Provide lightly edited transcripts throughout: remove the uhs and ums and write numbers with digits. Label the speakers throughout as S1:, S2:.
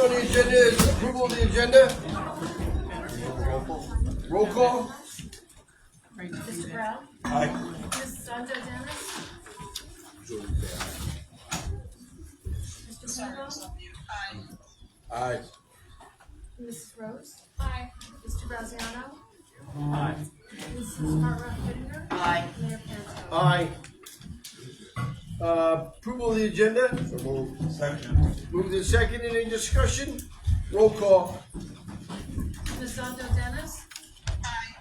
S1: on the agenda is approval of the agenda. Roll call.
S2: Mr. Brown?
S1: Aye.
S2: Mrs. Sandra Dennis? Mr. Pinto?
S1: Aye.
S2: Mrs. Rose? Aye. Mr. Graziano?
S3: Aye.
S2: Mrs. Whittinger?
S3: Aye.
S2: Mayor Panto?
S1: Aye. Approval of the agenda.
S3: Second.
S1: Moved and seconded. Any discussion? Roll call.
S2: Mrs. Sandra Dennis? Aye.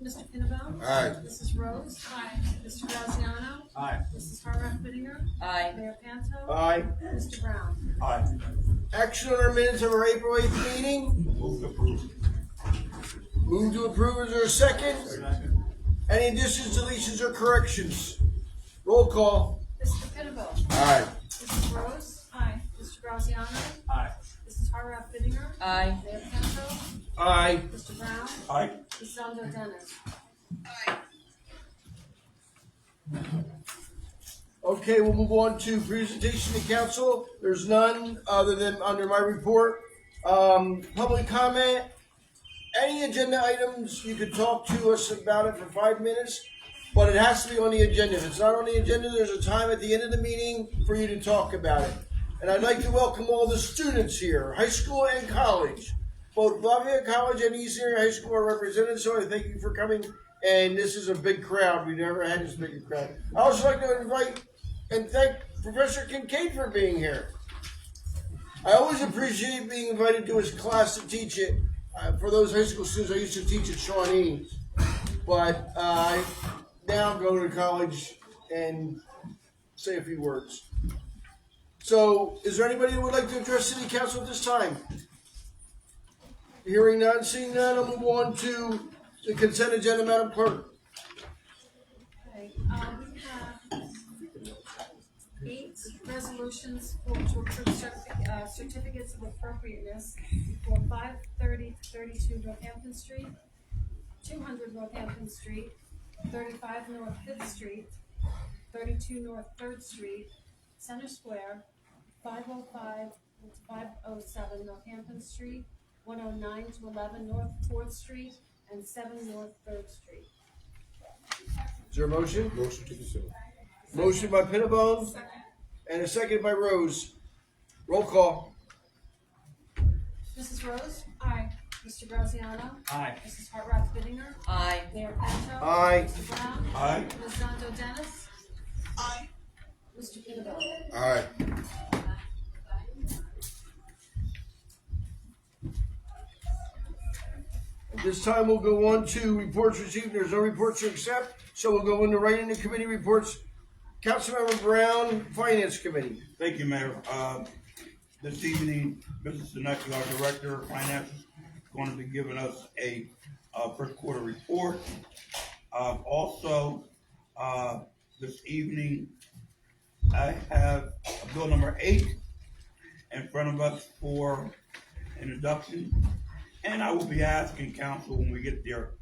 S2: Mr. Pinnabone?
S1: Aye.
S2: Mrs. Rose? Aye. Mr. Graziano?
S3: Aye.
S2: Mrs. Whittinger?
S3: Aye.
S2: Mayor Panto?
S1: Aye.
S2: Mr. Brown?
S3: Aye.
S1: Action on our minutes of our April 8th meeting.
S3: Move to approve.
S1: Move to approve. Is there a second? Any additions, deletions, or corrections? Roll call.
S2: Mr. Pinnabone?
S1: Aye.
S2: Mrs. Rose? Aye. Mr. Graziano?
S3: Aye.
S2: Mrs. Whittinger?
S3: Aye.
S2: Mayor Panto?
S1: Aye.
S2: Mr. Brown?
S3: Aye.
S2: Mrs. Sandra Dennis?
S1: Okay, we'll move on to presentation to council. There's none other than under my report. Public comment. Any agenda items, you could talk to us about it for 5 minutes, but it has to be on the agenda. If it's not on the agenda, there's a time at the end of the meeting for you to talk about it. And I'd like to welcome all the students here, high school and college. Both Lafayette College and Easton Area High School are represented, so I thank you for coming. And this is a big crowd. We never had this big a crowd. I also like to invite and thank Professor Kincaid for being here. I always appreciate being invited to his class to teach it. For those high school students, I used to teach at Shawnee, but I now go to college and say a few words. So, is there anybody who would like to address City Council at this time? Hearing none, seeing none, I'll move on to the consent agenda, Madam Clerk.
S2: Okay, we have 8 resolutions to approve certificates of appropriateness for 530-32 Northampton Street, 200 Northampton Street, 35 North 5th Street, 32 North 3rd Street, Center Square, 505 to 507 Northampton Street, 109 to 11 North 4th Street, and 7 North 3rd Street.
S1: Is there a motion?
S4: Motion to consider.
S1: Motion by Pinnabone and a second by Rose. Roll call.
S2: Mrs. Rose? Aye. Mr. Graziano?
S3: Aye.
S2: Mrs. Whittinger?
S3: Aye.
S2: Mayor Panto?
S1: Aye.
S2: Mr. Brown?
S3: Aye.
S2: Ms. Sandra Dennis? Aye. Mr. Pinnabone?
S1: Aye. At this time, we'll go on to reports received. There's no reports to accept, so we'll go into right into committee reports. Councilmember Brown, Finance Committee.
S5: Thank you, Mayor. This evening, Mrs. Sinecki, our Director of Finance, is going to be giving us a first quarter report. Also, this evening, I have bill number 8 in front of us for introduction, and I will be asking council when we get there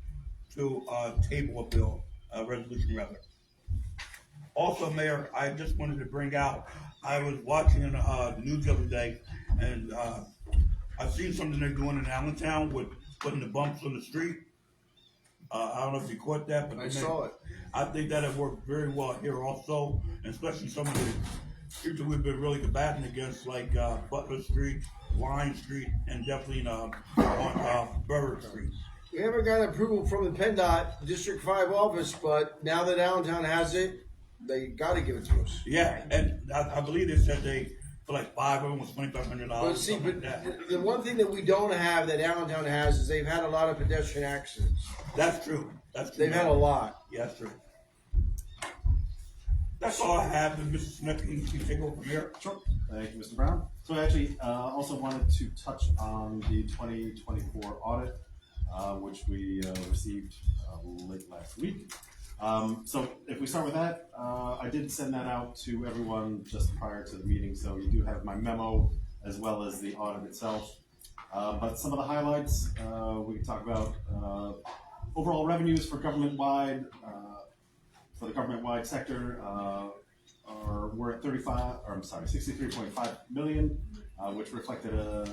S5: to table a bill, a resolution rather. Also, Mayor, I just wanted to bring out, I was watching the news the other day, and I've seen something they're doing in Allentown with putting the bumps on the street. I don't know if you caught that, but
S1: I saw it.
S5: I think that it worked very well here also, and especially some of the streets that we've been really combating against, like Butler Street, Line Street, and definitely on Burger Street.
S1: We haven't got approval from the PennDOT District 5 office, but now that Allentown has it, they got to give it to us.
S5: Yeah, and I believe they said they, for like 5 of them was $2,500.
S1: But see,
S5: something
S1: but
S5: like that.
S1: the one thing that we don't have that Allentown has is they've had a lot of pedestrian accidents.
S5: That's true. That's true.
S1: They've had a lot.
S5: Yeah, that's true. That's all I have. And Mr. Smith, can you take over from here?
S4: Sure. Thank you, Mr. Brown. So I actually also wanted to touch on the 2024 audit, which we received late last week. So if we start with that, I did send that out to everyone just prior to the meeting, so you do have my memo as well as the audit itself. But some of the highlights, we can talk about overall revenues for government-wide, for the government-wide sector, we're at 63.5 million, which reflected a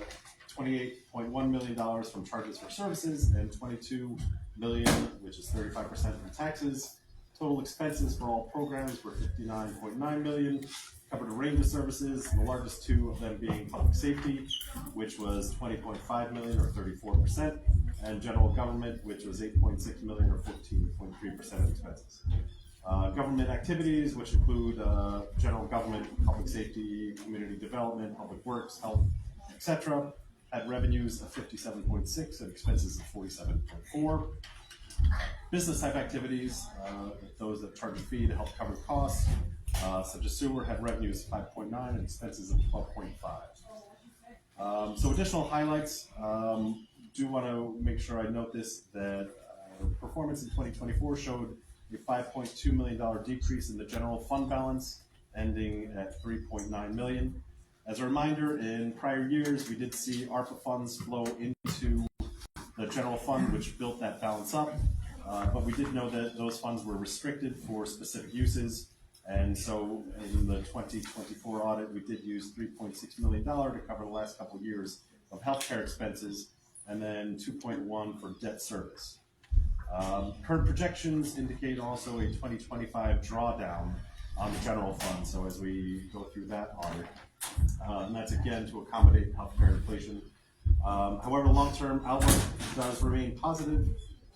S4: $28.1 million from charges for services and $22 million, which is 35% from taxes. Total expenses for all programs were $59.9 million, covered a range of services, the largest two of them being public safety, which was $20.5 million or 34%, and general government, which was $8.6 million or 14.3% of expenses. Government activities, which include general government, public safety, community development, public works, health, etc., had revenues of 57.6 and expenses of 47.4. Business type activities, those that charge a fee to help cover costs, such as sewer, had revenues of 5.9 and expenses of 12.5. So additional highlights, do want to make sure I note this, that performance in 2024 showed a $5.2 million decrease in the general fund balance, ending at $3.9 million. As a reminder, in prior years, we did see ARPA funds flow into the general fund, which built that balance up. But we did know that those funds were restricted for specific uses. And so in the 2024 audit, we did use $3.6 million to cover the last couple of years of healthcare expenses, and then 2.1 for debt service. Current projections indicate also a 2025 drawdown on the general fund. So as we go through that audit, and that's again to accommodate healthcare inflation. However, long-term outlook does remain positive,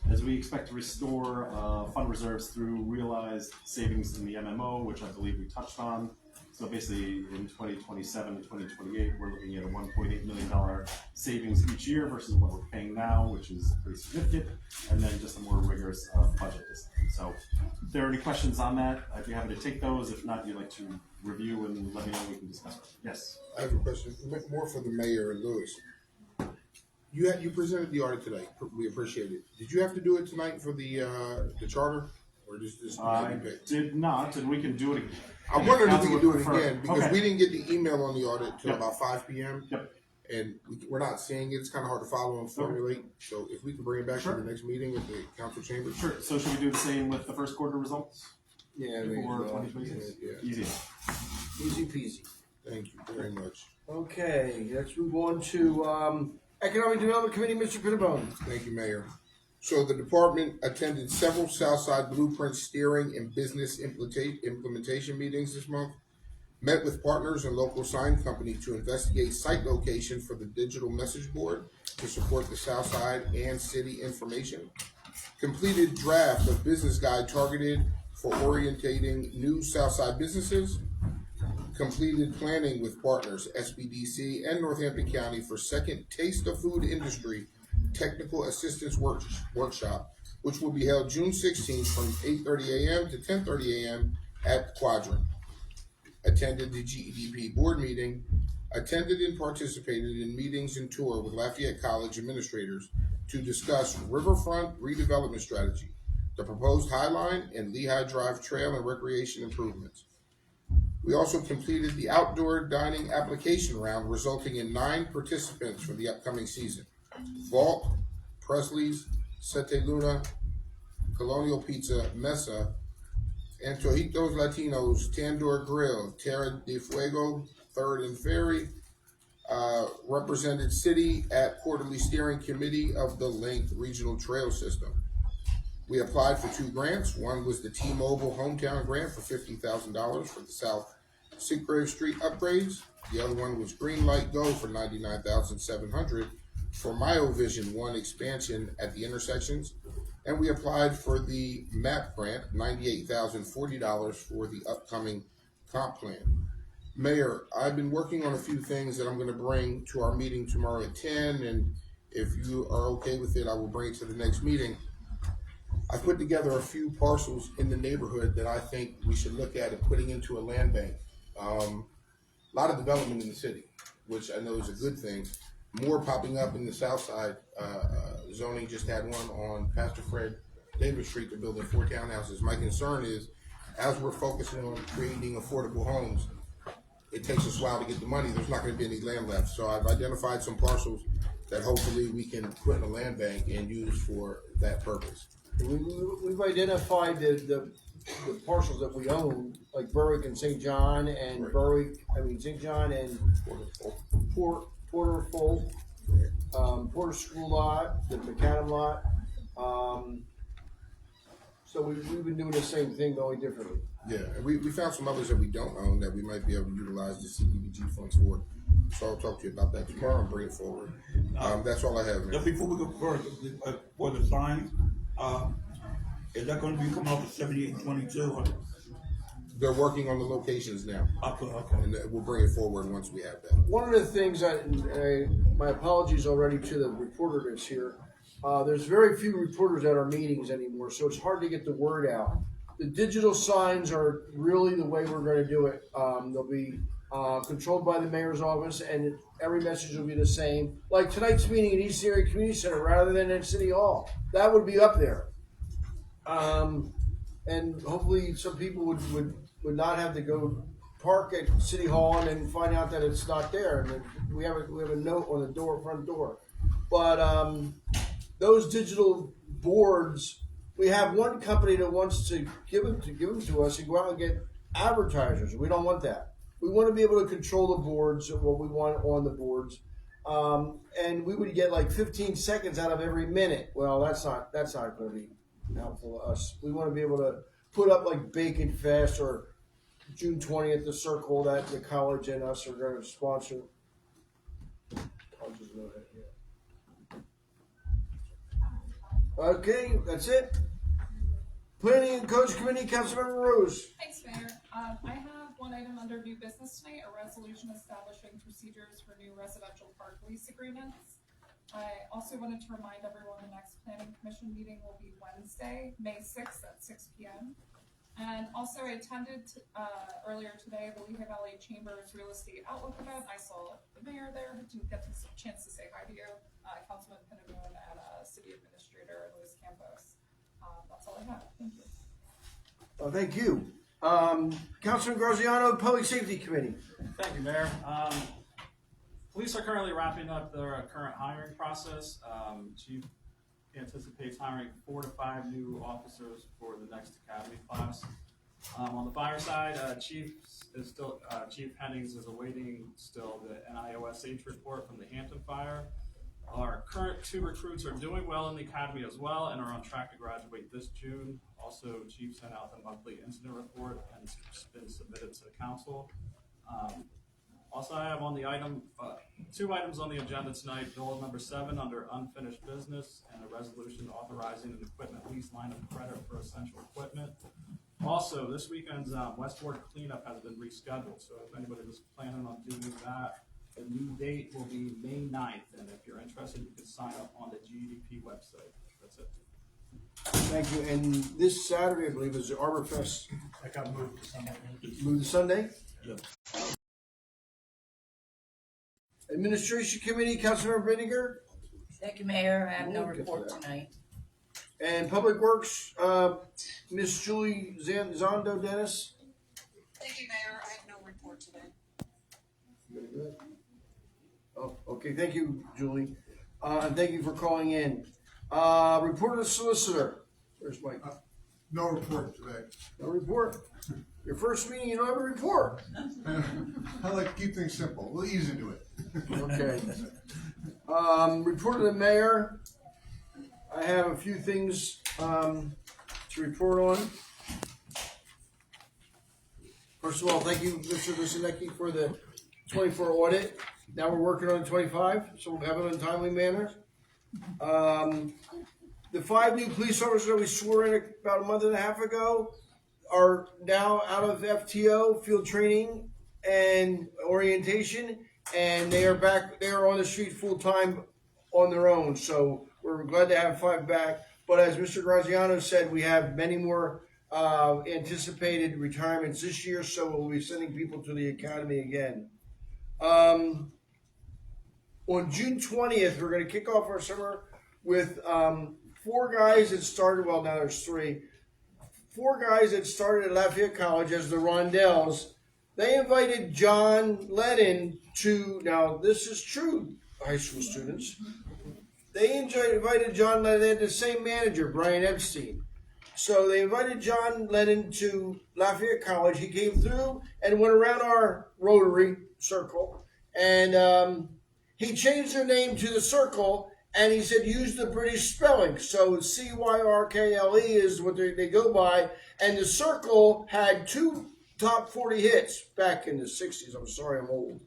S4: as we expect to restore fund reserves through realized savings in the MMO, which I believe we touched on. So basically in 2027 and 2028, we're looking at a $1.8 million savings each year versus what we're paying now, which is pretty significant, and then just a more rigorous budget discipline. So if there are any questions on that, I'd be happy to take those. If not, you'd like to review and let me know, we can discuss it. Yes?
S6: I have a question, more for the mayor and Lewis. You presented the audit today. We appreciate it. Did you have to do it tonight for the charter, or just
S4: I did not, and we can do it again.
S6: I'm wondering if we can do it again, because
S4: okay.
S6: we didn't get the email on the audit till
S4: Yep.
S6: about 5 p.m.
S4: Yep.
S6: And we're not seeing it. It's kind of hard to follow and formulate. So if we can bring it back
S4: Sure.
S6: to the next meeting with the council chamber.
S4: Sure. So should we do the same with the first quarter results?
S1: Yeah,
S4: For 2026?
S6: Yeah.
S4: Easy.
S1: easy peasy.
S6: Thank you very much.
S1: Okay, let's move on to Economic Development Committee, Mr. Pittibone.
S6: Thank you, Mayor. So the department attended several Southside Blueprint steering and business implementation meetings this month, met with partners and local sign company to investigate site location for the digital message board to support the Southside and city information, completed draft of business guide targeted for orientating new Southside businesses, completed planning with partners, SBDC and Northampton County for second Taste of Food Industry Technical Assistance Workshop, which will be held June 16th from 8:30 a.m. to 10:30 a.m. at Quadrant. Attended the GEDP board meeting, attended and participated in meetings and tour with Lafayette College administrators to discuss riverfront redevelopment strategy, the proposed High Line and Lehigh Drive Trail and recreation improvements. We also completed the outdoor dining application round, resulting in 9 participants for the upcoming season. Vault, Presley's, Sete Luna, Colonial Pizza, Mesa, Antojitos Latinos, Tandoor Grill, Terra de Fuego, Third and Ferry, represented city at quarterly steering committee of the Length Regional Trail System. We applied for 2 grants. One was the T-Mobile Hometown Grant for $50,000 for the South Seagrave Street upgrades. The other one was Green Light Go for $99,700 for MyoVision 1 expansion at the intersections. And we applied for the MAP grant, $98,040 for the upcoming comp plan. Mayor, I've been working on a few things that I'm going to bring to our meeting tomorrow at 10, and if you are okay with it, I will bring it to the next meeting. I put together a few parcels in the neighborhood that I think we should look at and putting into a land bank. A lot of development in the city, which I know is a good thing. More popping up in the south side. Zoning just had one on Pastor Fred Davis Street. They're building 4 townhouses. My concern is, as we're focusing on creating affordable homes, it takes us a while to get the money. There's not going to be any land left. So I've identified some parcels that hopefully we can put in a land bank and use for that purpose.
S1: We've identified the the parcels that we own, like Berwick and St. John and St. John and Porter Folk, Porter School lot, the McAdam lot. So we've been doing the same thing, but only differently.
S6: Yeah, and we found some others that we don't own that we might be able to utilize the CDBG funds for. So I'll talk to you about that tomorrow and bring it forward. That's all I have,
S5: Just
S6: man.
S5: before we go further, for the signs, is that gonna be coming up with 7822?
S6: They're working on the locations now,
S5: Okay.
S6: and we'll bring it forward once we have that.
S1: One of the things my apologies already to the reporter that's here. There's very few reporters at our meetings anymore, so it's hard to get the word out. The digital signs are really the way we're going to do it. They'll be controlled by the mayor's office, and every message will be the same. Like tonight's meeting at Easton Area Community Center, rather than at City Hall, that would be up there. And hopefully, some people would not have to go park at City Hall and then find out that it's not there. And we have a note on the front door. But those digital boards, we have one company that wants to give them to us and go out and get advertisers. We don't want that. We want to be able to control the boards, what we want on the boards, and we would get like 15 seconds out of every minute. Well, that's not going to be helpful to us. We want to be able to put up like Bacon Fest or June 20th, the circle that the college and us are going to sponsor. I'll just know that, yeah. Okay, that's it. Planning and Coach Committee, Councilmember Rose.
S7: Thanks, Mayor. I have one item under new business tonight, a resolution establishing procedures for new residential park lease agreements. I also wanted to remind everyone the next planning commission meeting will be Wednesday, May 6th at 6 p.m. And also I attended earlier today the Lehigh Valley Chamber's Real Estate Outlook event. I saw the mayor there, didn't get a chance to say hi to you, Councilman Pinnaboon and City Administrator Luis Campos. That's all I have. Thank you.
S1: Thank you. Councilman Graziano, Public Safety Committee.
S3: Thank you, Mayor. Police are currently wrapping up their current hiring process. Chief anticipates hiring 4 to 5 new officers for the next academy class. On the fire side, Chief Hennings is awaiting still the NIOSH report from the Hampton Fire. Our current 2 recruits are doing well in the academy as well and are on track to graduate this June. Also, Chief sent out the monthly incident report and it's been submitted to the council. Also, I have on the item, 2 items on the agenda tonight. Bill number 7 under unfinished business and a resolution authorizing an equipment lease line of credit for essential equipment. Also, this weekend's Westward cleanup has been rescheduled, so if anybody was planning on doing that, the new date will be May 9th, and if you're interested, you can sign up on the GDP website. That's it.
S1: Thank you. And this Saturday, I believe, is the Arbor Fest.
S3: That got moved to Sunday.
S1: Moved to Sunday?
S5: Yeah.
S1: Administration Committee, Councilmember Bridinger.
S8: Thank you, Mayor. I have no
S1: We'll get to
S8: report
S1: that.
S8: tonight.
S1: And Public Works, Miss Julie Zondo Dennis.
S9: Thank you, Mayor. I have no report today.
S1: Very good. Oh, okay. Thank you, Julie. And thank you for calling in. Report of the solicitor. Where's Mike?
S10: No report today.
S1: No report. Your first meeting, you don't have a report.
S10: I like to keep things simple. We'll ease into it.
S1: Okay. Report of the mayor. I have a few things to report on. First of all, thank you, Mr. Lucinecki, for the 24 audit. Now we're working on 25, so we'll have it in a timely manner. The 5 new police officers that we swore in about a month and a half ago are now out of FTO, field training and orientation, and they are back. They are on the street full time on their own. So we're glad to have 5 back. But as Mr. Graziano said, we have many more anticipated retirements this year, so we'll be sending people to the academy again. On June 20th, we're going to kick off our summer with 4 guys that started. Well, now there's 3. 4 guys that started at Lafayette College as the Rondells. They invited John Lennon to, now this is true, high school students. They invited John Lennon, they had the same manager, Brian Epstein, So they invited John Lennon to Lafayette College. He came through and went around our Rotary Circle, and he changed their name to the Circle, and he said use the British spelling. So Cyrkle is what they go by, and the Circle had 2 top 40 hits back in the 60s. I'm sorry, I'm old.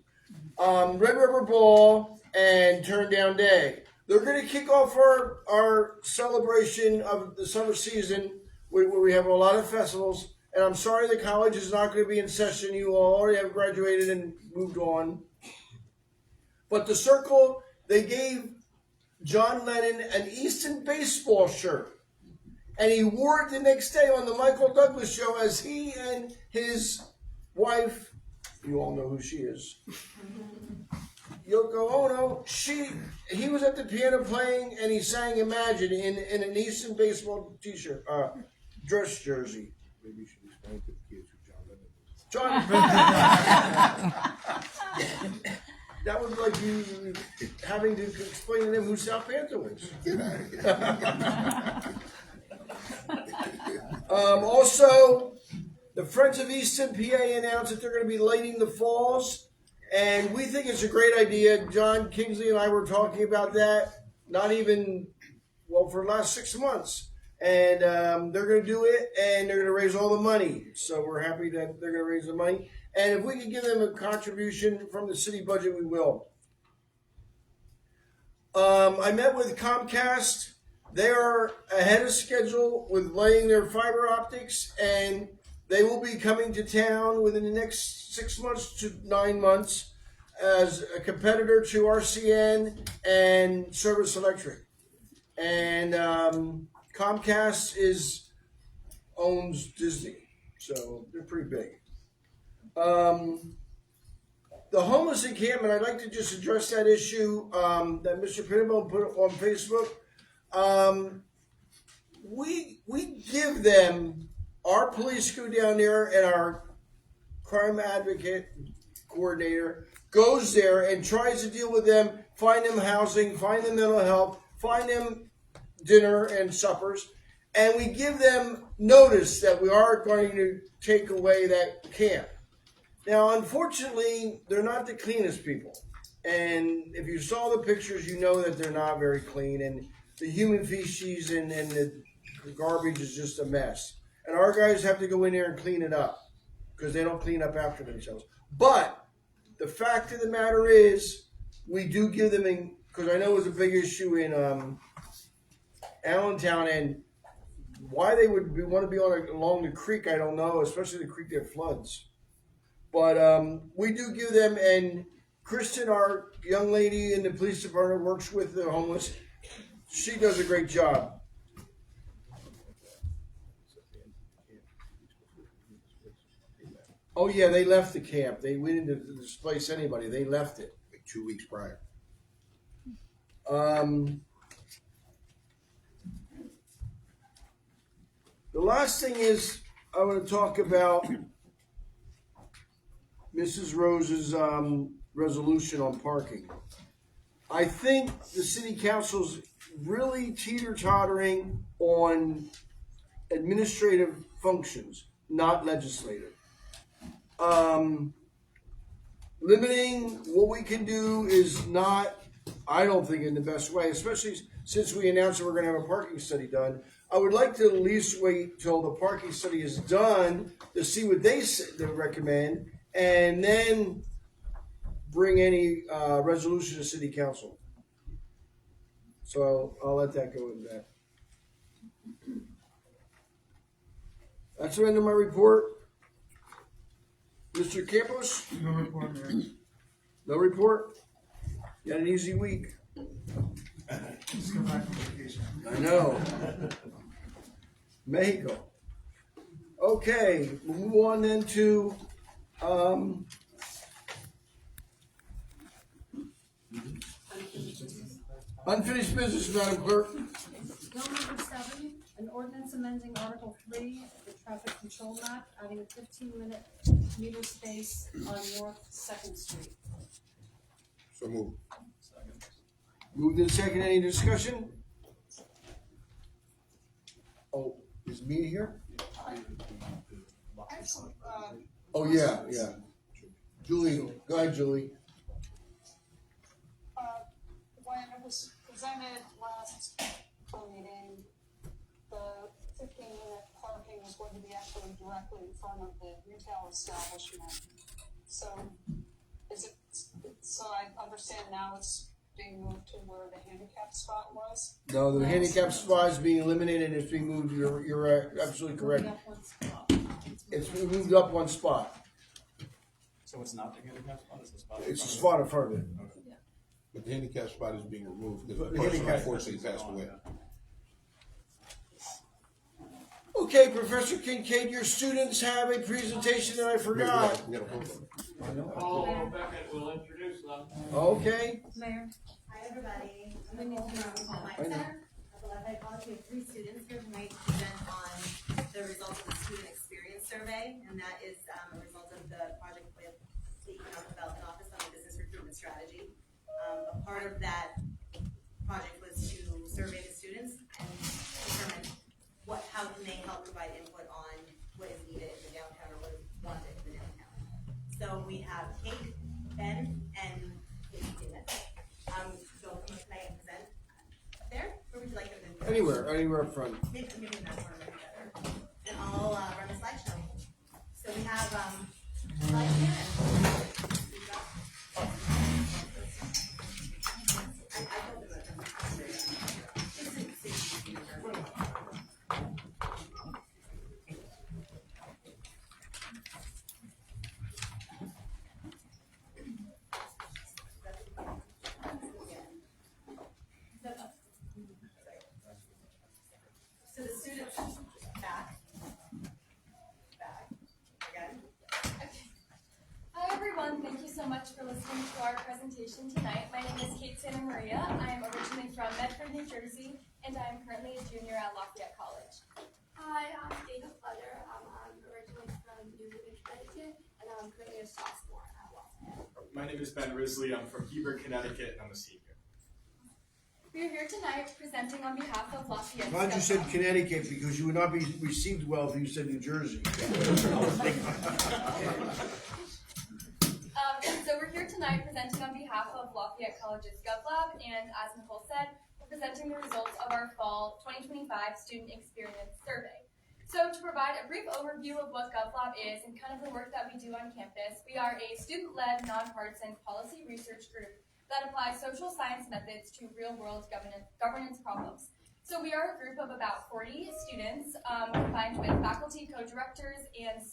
S1: Red River Ball and Turn Down Day. They're going to kick off our celebration of the summer season where we have a lot of festivals. And I'm sorry the college is not going to be in session. You all already have graduated and moved on. But the Circle, they gave John Lennon an Easton baseball shirt. And he wore it the next day on the Michael Douglas show as he and his wife, you all know who she is, Yoko Ono, he was at the piano playing and he sang Imagine in an Easton baseball t-shirt, dress jersey.
S6: Maybe you should explain to the kids who
S1: John, that was like you having to explain to them who South Panther was.
S6: Get out of here.
S1: Also, the Friends of Easton PA announced that they're going to be lighting the falls, and we think it's a great idea. John Kingsley and I were talking about that, for the last 6 months. And they're going to do it, and they're going to raise all the money. So we're happy that they're going to raise the money. And if we can give them a contribution from the city budget, we will. I met with Comcast. They are ahead of schedule with laying their fiber optics, and they will be coming to town within the next 6 months to 9 months as a competitor to RCN and Service Electric. And Comcast owns Disney, so they're pretty big. The homeless encampment, I'd like to just address that issue that Mr. Pinnable put on Facebook. We give them, our police go down there and our crime advocate coordinator goes there and tries to deal with them, find them housing, find them mental health, find them dinner and suppers, and we give them notice that we are going to take away that camp. Now, unfortunately, they're not the cleanest people. And if you saw the pictures, you know that they're not very clean. And the human feces and the garbage is just a mess. And our guys have to go in there and clean it up because they don't clean up after themselves. But the fact of the matter is, we do give them, because I know it was a big issue in Allentown, and why they would want to be along the creek, I don't know, especially the creek that floods. But we do give them, and Kristen, our young lady in the police department, works with the homeless. She does a great job. Oh yeah, they left the camp. We didn't displace anybody. They left it.
S6: Like 2 weeks prior.
S1: The last thing is I want to talk about Mrs. Rose's resolution on parking. I think the city council's really teeter-tottering on administrative functions, not legislative. Limiting what we can do is not, I don't think, in the best way, especially since we announced that we're going to have a parking study done. I would like to at least wait till the parking study is done to see what they recommend, and then bring any resolution to city council. So I'll let that go in that. That's the end of my report. Mr. Campos?
S10: No report, Mayor.
S1: No report? You had an easy week.
S10: Just come back from vacation.
S1: I know. Mexico. Okay, we'll move on then to unfinished business, Madam Clerk.
S2: Bill number 7, an ordinance amending Article 3 of the traffic control map, adding a 15-minute meter space on North 2nd Street.
S6: So move.
S1: Moved in second. Any discussion? Oh, Is Mia here?
S9: Actually,
S1: Oh, yeah. Julie, go ahead, Julie.
S9: when it was presented last meeting, the 15-minute parking was going to be actually directly in front of the retail establishment. So so I understand now it's being moved to where the handicap spot was?
S1: No, the handicap spot is being eliminated and it's being moved. You're absolutely correct.
S2: Moving up one spot.
S1: It's been moved up one spot.
S3: So it's not the handicap spot, it's the spot?
S1: It's a spot in front of it.
S6: But the handicap spot is being removed because
S1: The
S6: the person
S1: handicap-
S6: unfortunately passed away.
S1: Okay, Professor Kincaid, your students have a presentation that I forgot.
S6: We gotta hold them.
S11: Paul Beckett will introduce them.
S1: Okay.
S2: Mayor,
S12: Hi, everybody. I'm
S2: We need
S12: Nicole
S2: to
S12: from
S2: know.
S12: Life
S1: I know.
S12: Center at the Lafayette College. We have 3 students here tonight to present on the results of the student experience survey, and that is a result of the project with the Economic Development Office on the business recruitment strategy. A part of that project was to survey the students and determine how can they help provide input on what is needed in the downtown or what is wanted in the downtown. So we have Kate, Ben, and Katie. They'll come up tonight and present up there. Where would you like them to?
S1: Anywhere up front.
S12: Maybe that one would be better. And I'll run the slideshow. So we have slides here and we've got. I told them that. So the students back again.
S13: Hi everyone, thank you so much for listening to our presentation tonight. My name is Kate Santa Maria. I am originally from Medford, New Jersey, and I am currently a junior at Lafayette College.
S14: Hi, I'm Dana Flutter. I'm originally from New Haven, Connecticut, and I'm currently a sophomore at Lafayette.
S15: My name is Ben Risley. I'm from Hebert, Connecticut, and I'm a senior.
S13: We are here tonight presenting on behalf of Lafayette.
S1: I'm glad you said Connecticut because you would not be received well if you said New Jersey.
S13: So we're here tonight presenting on behalf of Lafayette College's GovLab, and as Nicole said, we're presenting the results of our fall 2025 Student Experience Survey. So to provide a brief overview of what GovLab is and kind of the work that we do on campus, we are a student-led, nonpartisan policy research group that applies social science methods to real-world governance problems. So we are a group of about 40 students combined with faculty, co-directors, and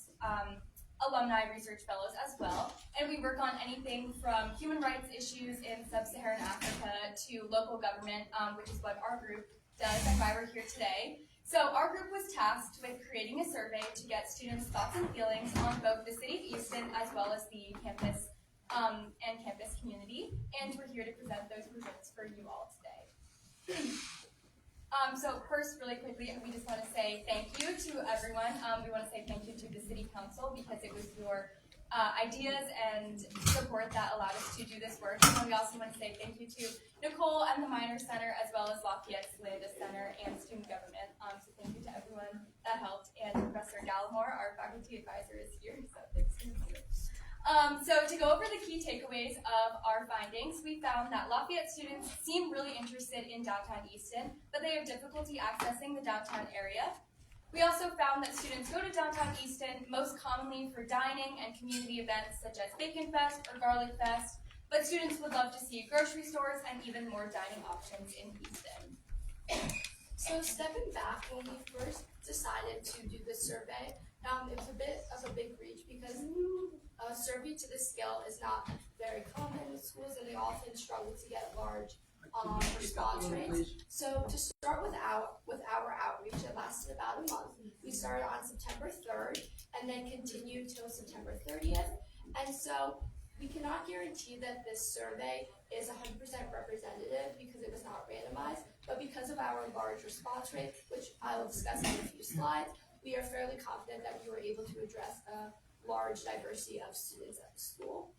S13: alumni research fellows as well. And we work on anything from human rights issues in sub-Saharan Africa to local government, which is what our group does and why we're here today. So our group was tasked with creating a survey to get students' thoughts and feelings on both the city of Easton as well as the campus and campus community, and we're here to present those results for you all today. So first, really quickly, we just want to say thank you to everyone. We want to say thank you to the City Council because it was your ideas and support that allowed us to do this work. And we also want to say thank you to Nicole and the Minor Center as well as Lafayette's Landis Center and student government. So thank you to everyone that helped, and Professor Gallimore, our faculty advisor, is here. So thanks to you. So to go over the key takeaways of our findings, we found that Lafayette students seem really interested in downtown Easton, but they have difficulty accessing the downtown area. We also found that students go to downtown Easton most commonly for dining and community events such as Bacon Fest or Garlic Fest, but students would love to see grocery stores and even more dining options in Easton.
S14: So stepping back, when we first decided to do this survey, it was a bit of a big reach because a survey to this scale is not very common in schools, and they often struggle to get large response rates. So to start with our outreach, it lasted about a month. We started on September 3rd and then continued till September 30th. And so we cannot guarantee that this survey is 100% representative because it was not randomized, but because of our large response rate, which I will discuss in a few slides, we are fairly confident that we were able to address a large diversity of students at the school.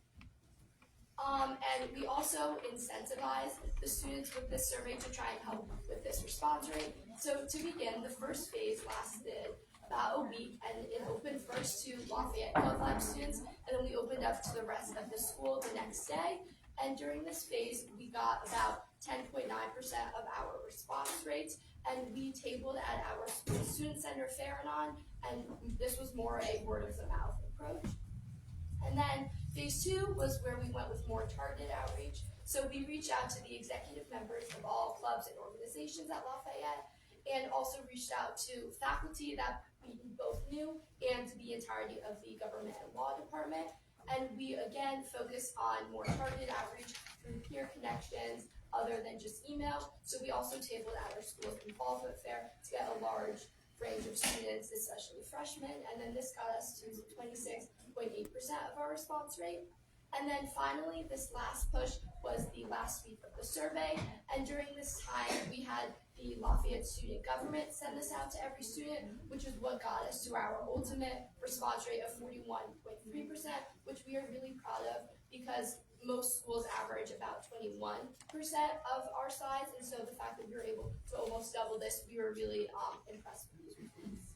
S14: And we also incentivize the students with this survey to try and help with this response rate. So to begin, the first phase lasted about a week, and it opened first to Lafayette Club Lab students, and then we opened up to the rest of the school the next day. And during this phase, we got about 10.9% of our response rates, and we tabled at our school student center, Farranon, and this was more a word of the mouth approach. And then phase 2 was where we went with more targeted outreach. So we reached out to the executive members of all clubs and organizations at Lafayette, and also reached out to faculty that we both knew and the entirety of the government and law department. And we again focused on more targeted outreach through peer connections other than just email. So we also tabled at our school's involvement fair to get a large range of students, especially freshmen, and then this got us to 26.8% of our response rate. And then finally, this last push was the last week of the survey, and during this time, we had the Lafayette student government send this out to every student, which is what got us to our ultimate response rate of 41.3%, which we are really proud of because most schools average about 21% of our size, and so the fact that we were able to almost double this, we were really impressed with these results.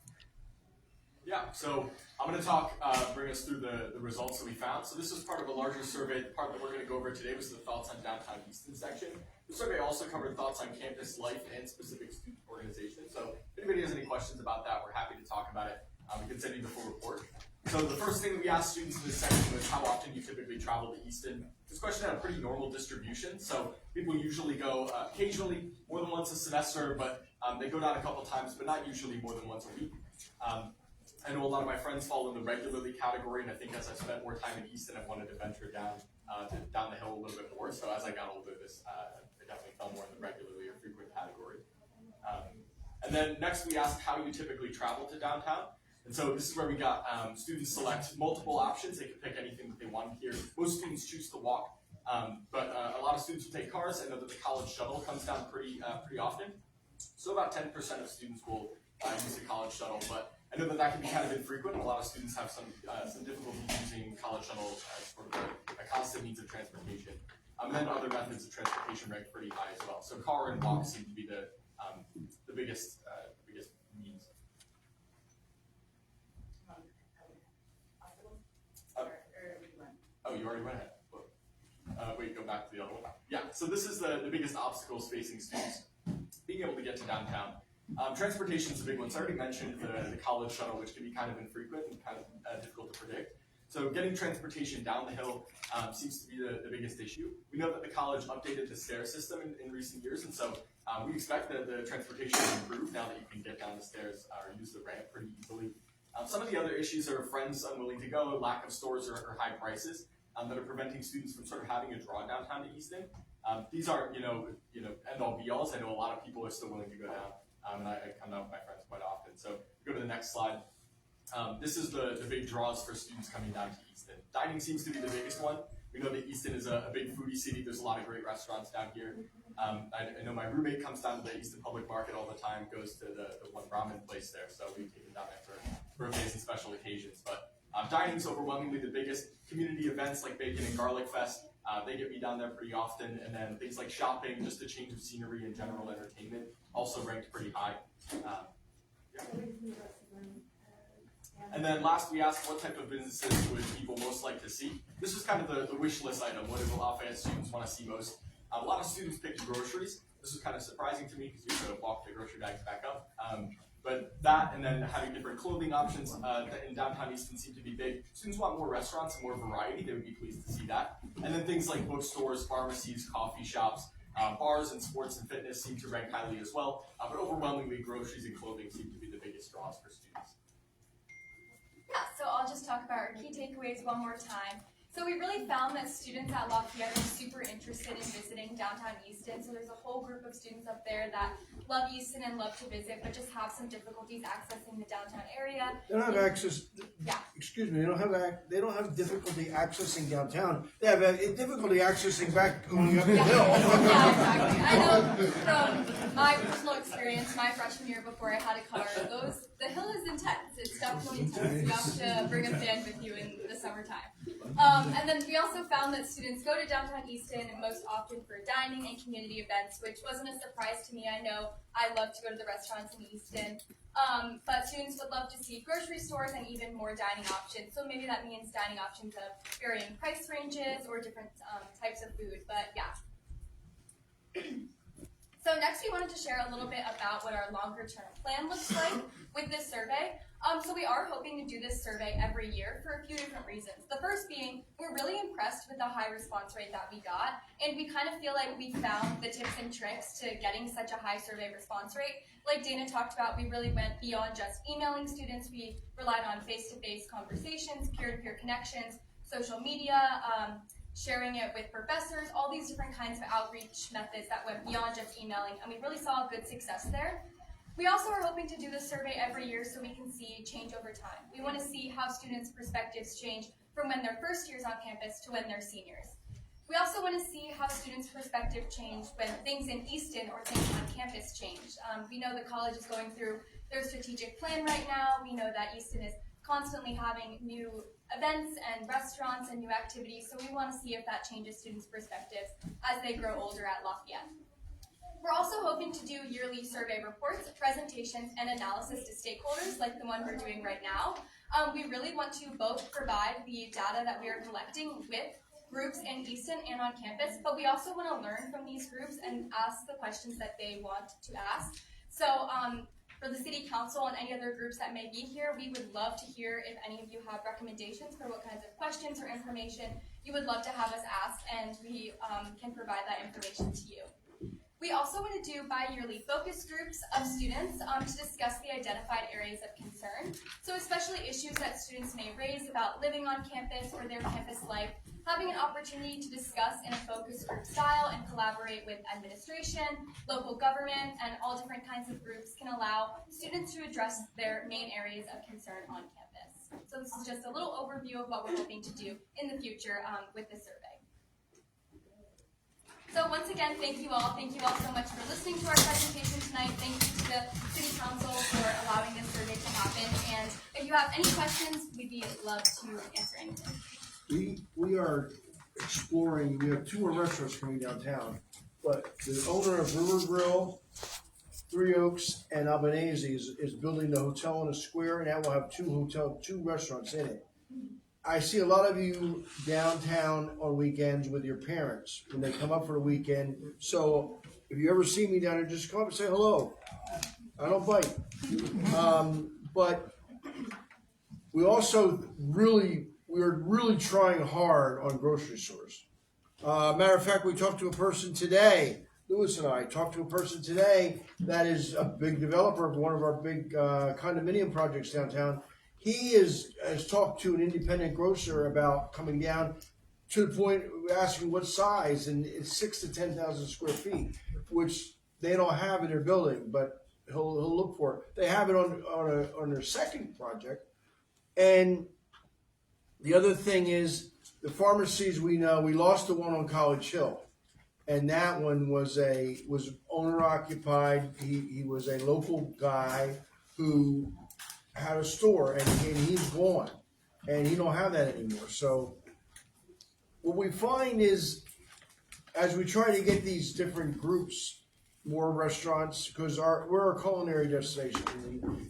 S15: Yeah, so I'm going to bring us through the results that we found. So this was part of a larger survey. The part that we're going to go over today was the thoughts on downtown Easton section. The survey also covered thoughts on campus life and specific student organizations. So if anybody has any questions about that, we're happy to talk about it. We can send you the full report. So the first thing that we asked students in this section was how often you typically travel to Easton. This question had a pretty normal distribution. So people usually go occasionally, more than once a semester, but they go down a couple times, but not usually more than once a week. I know a lot of my friends fall in the regularly category, and I think as I've spent more time in Easton, I've wanted to venture down the hill a little bit more. So as I got older, I definitely fell more in the regularly or frequent category. And then next we asked how you typically travel to downtown. And so this is where we got students select multiple options. They could pick anything that they wanted here. Most students choose to walk, but a lot of students will take cars. I know that the college shuttle comes down pretty often. So about 10% of students will use the college shuttle, but I know that can be kind of infrequent. A lot of students have some difficulty using college shuttle as sort of a constant means of transportation. And then other methods of transportation rank pretty high as well. So car and walk seem to be the biggest means. Oh, you already went ahead. Wait, go back to the other one. Yeah, so this is the biggest obstacles facing students being able to get to downtown. Transportation is a big one. So I already mentioned the college shuttle, which can be kind of infrequent and kind of difficult to predict. So getting transportation down the hill seems to be the biggest issue. We know that the college updated the stair system in recent years, and so we expect that the transportation will improve now that you can get down the stairs or use the ramp pretty easily. Some of the other issues are friends unwilling to go, lack of stores or high prices that are preventing students from sort of having a draw downtown to Easton. These aren't end-all be-alls. I know a lot of people are still willing to go down. And I come down with my friends quite often. So go to the next slide. This is the big draws for students coming down to Easton. Dining seems to be the biggest one. We know that Easton is a big foodie city. There's a lot of great restaurants down here. I know my roommate comes down to the Easton Public Market all the time, goes to the one ramen place there. So we take him down there for birthdays and special occasions. But dining is overwhelmingly the biggest. Community events like Bacon and Garlic Fest, they get me down there pretty often. And then things like shopping, just a change of scenery and general entertainment, also ranked pretty high. And then last we asked what type of businesses would people most like to see. This was kind of the wish list item. What do Lafayette students want to see most? A lot of students picked groceries. This was kind of surprising to me because you have to walk the grocery bags back up. But that and then having different clothing options in downtown Easton seem to be big. Students want more restaurants and more variety. They would be pleased to see that. And then things like bookstores, pharmacies, coffee shops, bars and sports and fitness seem to rank highly as well. But overwhelmingly, groceries and clothing seem to be the biggest draws for students.
S13: Yeah, so I'll just talk about our key takeaways one more time. So we really found that students at Lafayette are super interested in visiting downtown Easton. So there's a whole group of students up there that love Easton and love to visit, but just have some difficulties accessing the downtown area.
S1: They don't have access.
S13: Yeah.
S1: Excuse me. They don't have difficulty accessing downtown. They have difficulty accessing back going up the hill.
S13: Yeah, exactly. I know from my personal experience, my freshman year before I had a car, the hill is intense. It's definitely intense. You have to bring a fan with you in the summertime. And then we also found that students go to downtown Easton most often for dining and community events, which wasn't a surprise to me. I know I love to go to the restaurants in Easton, but students would love to see grocery stores and even more dining options. So maybe that means dining options of varying price ranges or different types of food, but yeah. So next we wanted to share a little bit about what our longer term plan looks like with this survey. So we are hoping to do this survey every year for a few different reasons. The first being, we're really impressed with the high response rate that we got, and we kind of feel like we found the tips and tricks to getting such a high survey response rate. Like Dana talked about, we really went beyond just emailing students. We relied on face-to-face conversations, peer-to-peer connections, social media, sharing it with professors, all these different kinds of outreach methods that went beyond just emailing, and we really saw good success there. We also are hoping to do this survey every year so we can see change over time. We want to see how students' perspectives change from when they're first years on campus to when they're seniors. We also want to see how students' perspective change when things in Easton or things on campus change. We know the college is going through their strategic plan right now. We know that Easton is constantly having new events and restaurants and new activities, so we want to see if that changes students' perspectives as they grow older at Lafayette. We're also hoping to do yearly survey reports, presentations, and analysis to stakeholders like the one we're doing right now. We really want to both provide the data that we are collecting with groups in Easton and on campus, but we also want to learn from these groups and ask the questions that they want to ask. So for the City Council and any other groups that may be here, we would love to hear if any of you have recommendations for what kinds of questions or information you would love to have us ask, and we can provide that information to you. We also want to do bi-yearly focus groups of students to discuss the identified areas of concern. So especially issues that students may raise about living on campus or their campus life, having an opportunity to discuss in a focus group style and collaborate with administration, local government, and all different kinds of groups can allow students to address their main areas of concern on campus. So this is just a little overview of what we're hoping to do in the future with this survey. So once again, thank you all. Thank you all so much for listening to our presentation tonight. Thank you to the City Council for allowing this survey to happen. And if you have any questions, we'd be love to answer anything.
S1: We are exploring, we have 2 more restaurants coming downtown, but the owner of River Grill, Three Oaks, and Albanese is building the hotel in a square, and that will have 2 restaurants in it. I see a lot of you downtown on weekends with your parents when they come up for the weekend. So if you ever see me down there, just come up and say hello. I don't bite. But we also we're really trying hard on grocery stores. Matter of fact, we talked to a person today, Lewis and I talked to a person today that is a big developer of one of our big condominium projects downtown. He has talked to an independent grocer about coming down to the point of asking what size, and it's 6,000 to 10,000 square feet, which they don't have in their building, but he'll look for it. They have it on their second project. And the other thing is the pharmacies we know, we lost the one on College Hill, and that one was owner occupied. He was a local guy who had a store, and he's gone, and he don't have that anymore. So what we find is, as we try to get these different groups, more restaurants, because we're a culinary destination,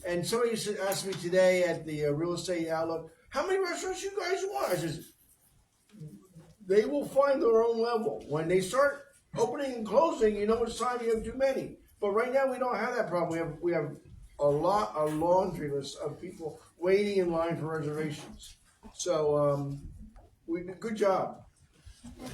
S1: and somebody asked me today at the real estate outlook, how many restaurants you guys want? I says, they will find their own level. When they start opening and closing, you know it's time you have too many. But right now we don't have that problem. We have a laundry list of people waiting in line for reservations. So good job.
S12: We're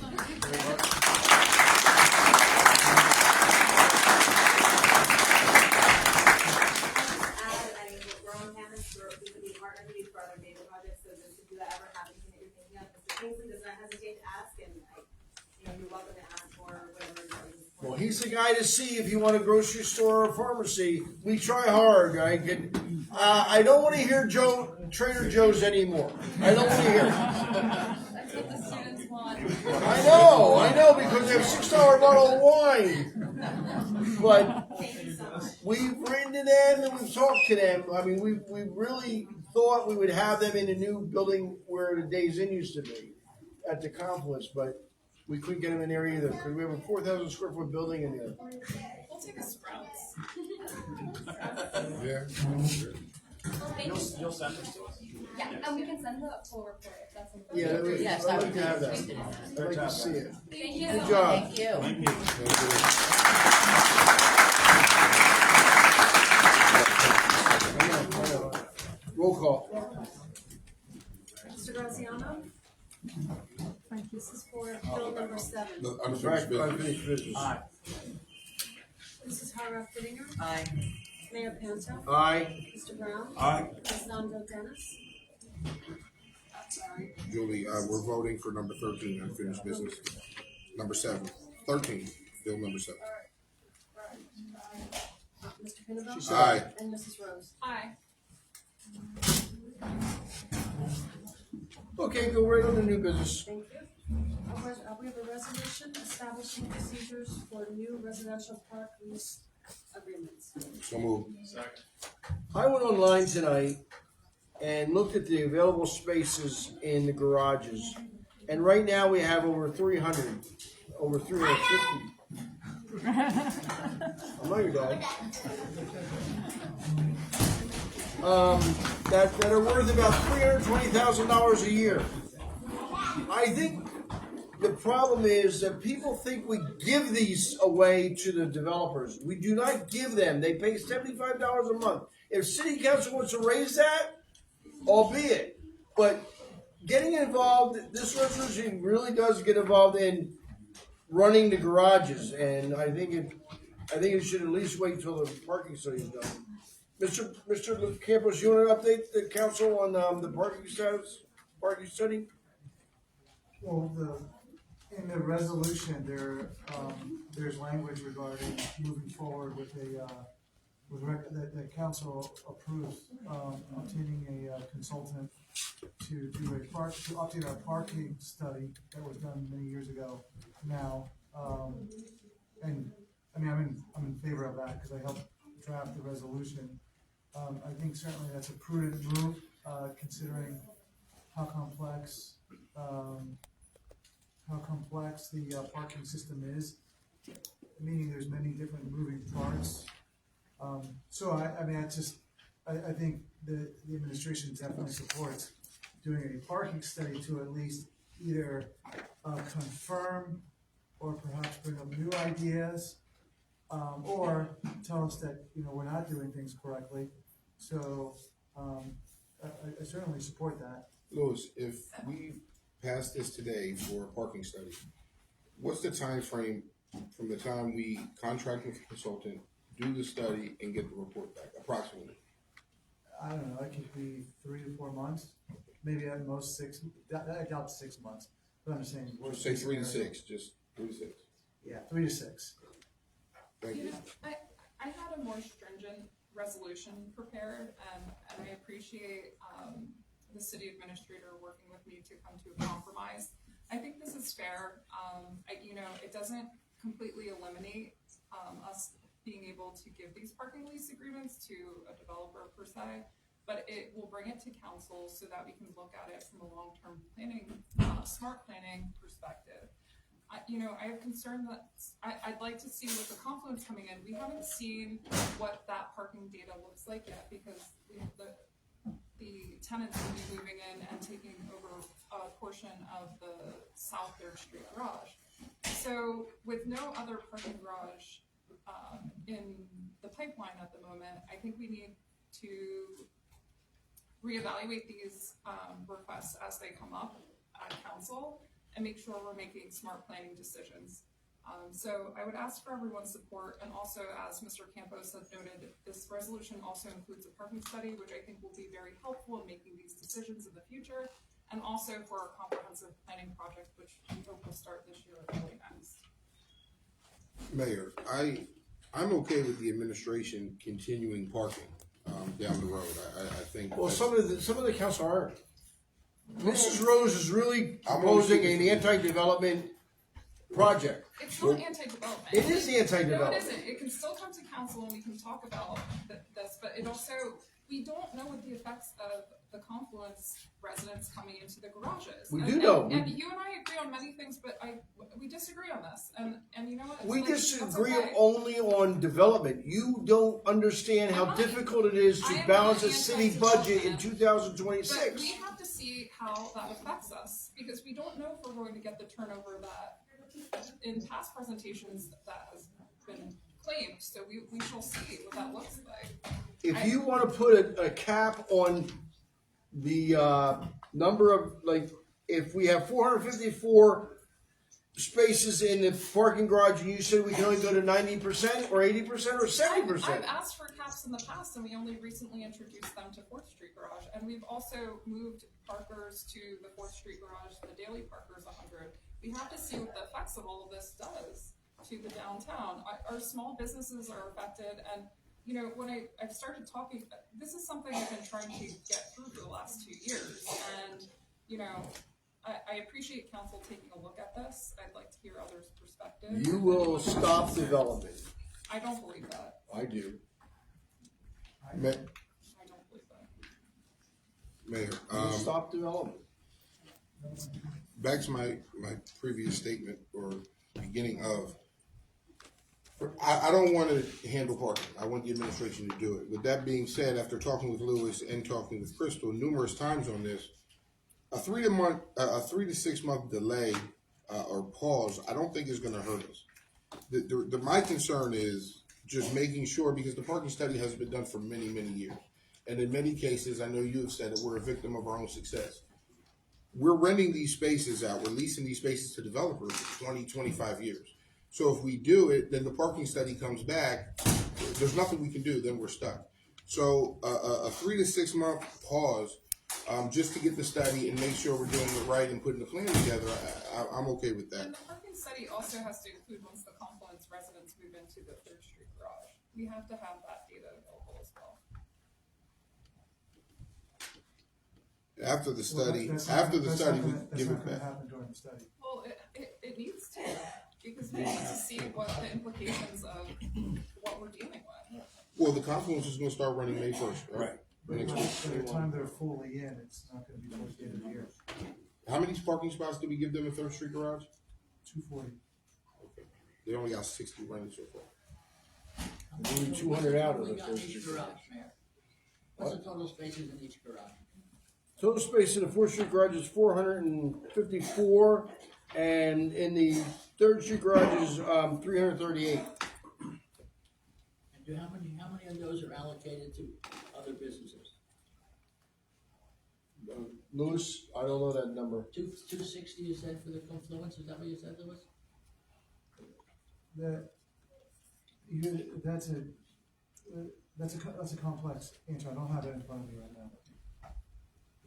S12: on campus, we could be partners with you for other data projects, so just if that ever happens and that you're thinking of, Mr. Kingsley does not hesitate to ask, and you're welcome to ask for whatever it is.
S1: Well, he's the guy to see if you want a grocery store or a pharmacy. We try hard. I don't want to hear Trader Joe's anymore. I don't want to hear it.
S7: That's what the students want.
S1: I know, because they have $6 bottle of wine. But we've written to them and we've talked to them. I mean, we really thought we would have them in the new building where the Days Inn used to be at the Confluence, but we couldn't get them in there either because we have a 4,000 square foot building in there.
S7: We'll take a Sprouts.
S6: Yeah.
S3: You'll send this to us?
S13: Yeah, and we can send the full report if that's important.
S1: Yeah,
S8: Yes,
S1: I'd
S8: I
S1: like
S8: would
S1: to have that.
S8: think-
S1: I'd like to see it.
S13: Thank you.
S1: Good job.
S8: Thank you.
S4: Thank you.
S1: Roll call.
S2: Mr. Graziano? This is for bill number 7.
S6: No, unfinished
S1: Right,
S6: business.
S1: unfinished business.
S3: Aye.
S2: Mrs. Hara Fittinger?
S8: Aye.
S2: Mayor Panto?
S1: Aye.
S2: Mr. Brown?
S5: Aye.
S2: Ms. Nando Dennis?
S6: Julie, we're voting for number 13, unfinished business. Number 7. 13, bill number 7.
S2: Mr. Pinabel?
S6: Aye.
S2: And Mrs. Rose?
S7: Aye.
S1: Okay, go right on to new business.
S2: Thank you. We have a resolution establishing procedures for new residential park lease agreements.
S6: So moved.
S1: I went online tonight and looked at the available spaces in the garages. And right now we have over 300, over 350. I know your dad. That are worth about $320,000 a year. I think the problem is that people think we give these away to the developers. We do not give them. They pay $75 a month. If city council wants to raise that, albeit, but getting involved, this resolution really does get involved in running the garages, and I think it should at least wait till the parking study is done. Mr. Campos, you want to update the council on the parking study?
S16: Well, in the resolution, there's language regarding moving forward with that the council approves obtaining a consultant to update our parking study that was done many years ago now. And I mean, I'm in favor of that because I helped draft the resolution. I think certainly that's a prudent move, considering how complex the parking system is, meaning there's many different moving parts. So I think the administration definitely supports doing a parking study to at least either confirm or perhaps bring up new ideas, or tell us that we're not doing things correctly. So I certainly support that.
S6: Louis, if we pass this today for a parking study, what's the time frame from the time we contract with a consultant, do the study, and get the report back, approximately?
S16: I don't know, it could be 3 to 4 months, maybe at most 6. I doubt 6 months, but I'm just saying.
S6: Just say 3 to 6, just 3 to 6.
S16: Yeah, 3 to 6.
S6: Thank you.
S7: I had a more stringent resolution prepared, and I appreciate the city administrator working with me to come to a compromise. I think this is fair. It doesn't completely eliminate us being able to give these parking lease agreements to a developer per se, but it will bring it to council so that we can look at it from a long-term planning, smart planning perspective. I have concern that I'd like to see with the Confluence coming in, we haven't seen what that parking data looks like yet because the tenants will be moving in and taking over a portion of the South 3rd Street garage. So with no other parking garage in the pipeline at the moment, I think we need to reevaluate these requests as they come up at council and make sure we're making smart planning decisions. So I would ask for everyone's support, and also, as Mr. Campos has noted, this resolution also includes a parking study, which I think will be very helpful in making these decisions in the future, and also for our comprehensive planning project, which we hope will start this year or early next.
S6: Mayor, I'm okay with the administration continuing parking down the road. I think.
S1: Well, some of the council aren't. Mrs. Rose is really proposing an anti-development project.
S7: It's not anti-development.
S1: It is
S7: No, it
S1: anti-development.
S7: isn't. It can still come to council and we can talk about this, but it also, we don't know what the effects of the confluence residents coming into the garages.
S1: We
S7: And-
S1: do know.
S7: And you and I agree on many things, but we disagree on this, and you know what? It's
S1: We
S7: like, that's
S1: disagree
S7: okay.
S1: only on development. You don't understand how
S7: I'm not-
S1: difficult it is
S7: I
S1: to
S7: am
S1: balance
S7: not
S1: a city budget in
S7: anti-development.
S1: 2026.
S7: But we have to see how that affects us, because we don't know if we're going to get the turnover that in past presentations that has been claimed, so we shall see what that looks like.
S1: If you want to put a cap on the number of, like, if we have 454 spaces in the parking garage, and you said we can only go to 90% or 80% or 70%.
S7: I've asked for caps in the past, and we only recently introduced them to 4th Street Garage, and we've also moved parkers to the 4th Street Garage, the daily parkers 100. We have to see what the effects of all of this does to the downtown. Our small businesses are affected, and you know, when I've started talking, this is something I've been trying to get through for the last 2 years, and you know, I appreciate council taking a look at this. I'd like to hear others' perspectives.
S1: You will stop development.
S7: I don't believe that.
S1: I do.
S6: Ma-
S7: I don't believe that.
S6: Mayor,
S1: You'll stop development.
S6: back to my previous statement or beginning of, I don't want to handle parking. I want the administration to do it. With that being said, after talking with Lewis and talking with Crystal numerous times on this, a 3 to 6 month delay or pause, I don't think is going to hurt us. My concern is just making sure, because the parking study has been done for many, many years. And in many cases, I know you have said that we're a victim of our own success. We're renting these spaces out, we're leasing these spaces to developers for 20, 25 years. So if we do it, then the parking study comes back, there's nothing we can do, then we're stuck. So a 3 to 6 month pause, just to get the study and make sure we're doing it right and putting the plan together, I'm okay with that.
S7: And the parking study also has to include once the confluence residents move into the 3rd Street Garage. We have to have that data available as well.
S6: After the study,
S16: That's
S6: we
S16: not
S6: give
S16: gonna
S6: it back.
S16: happen during the study.
S7: Well, it needs to, because we need to see what the implications of what we're dealing with.
S6: Well, the confluence is gonna start running May 1st, right? Next
S16: By
S6: week.
S16: the time they're fully in, it's not gonna be towards the end of the year.
S6: How many parking spots did we give them in 3rd Street Garage?
S16: 240.
S6: Okay. They only got 60 running so far.
S1: Only 200 out of
S8: We
S1: the
S8: got
S1: first
S8: each
S1: street.
S8: garage, Mayor. What's the total spaces in each garage?
S1: Total space in the 4th Street garage is 454, and in the 3rd Street garage is 338.
S8: And how many of those are allocated to other businesses?
S1: Lewis, I don't know that number.
S8: 260 you said for the confluence, is that what you said, Lewis?
S16: That's a complex answer. I don't have it in front of me right now.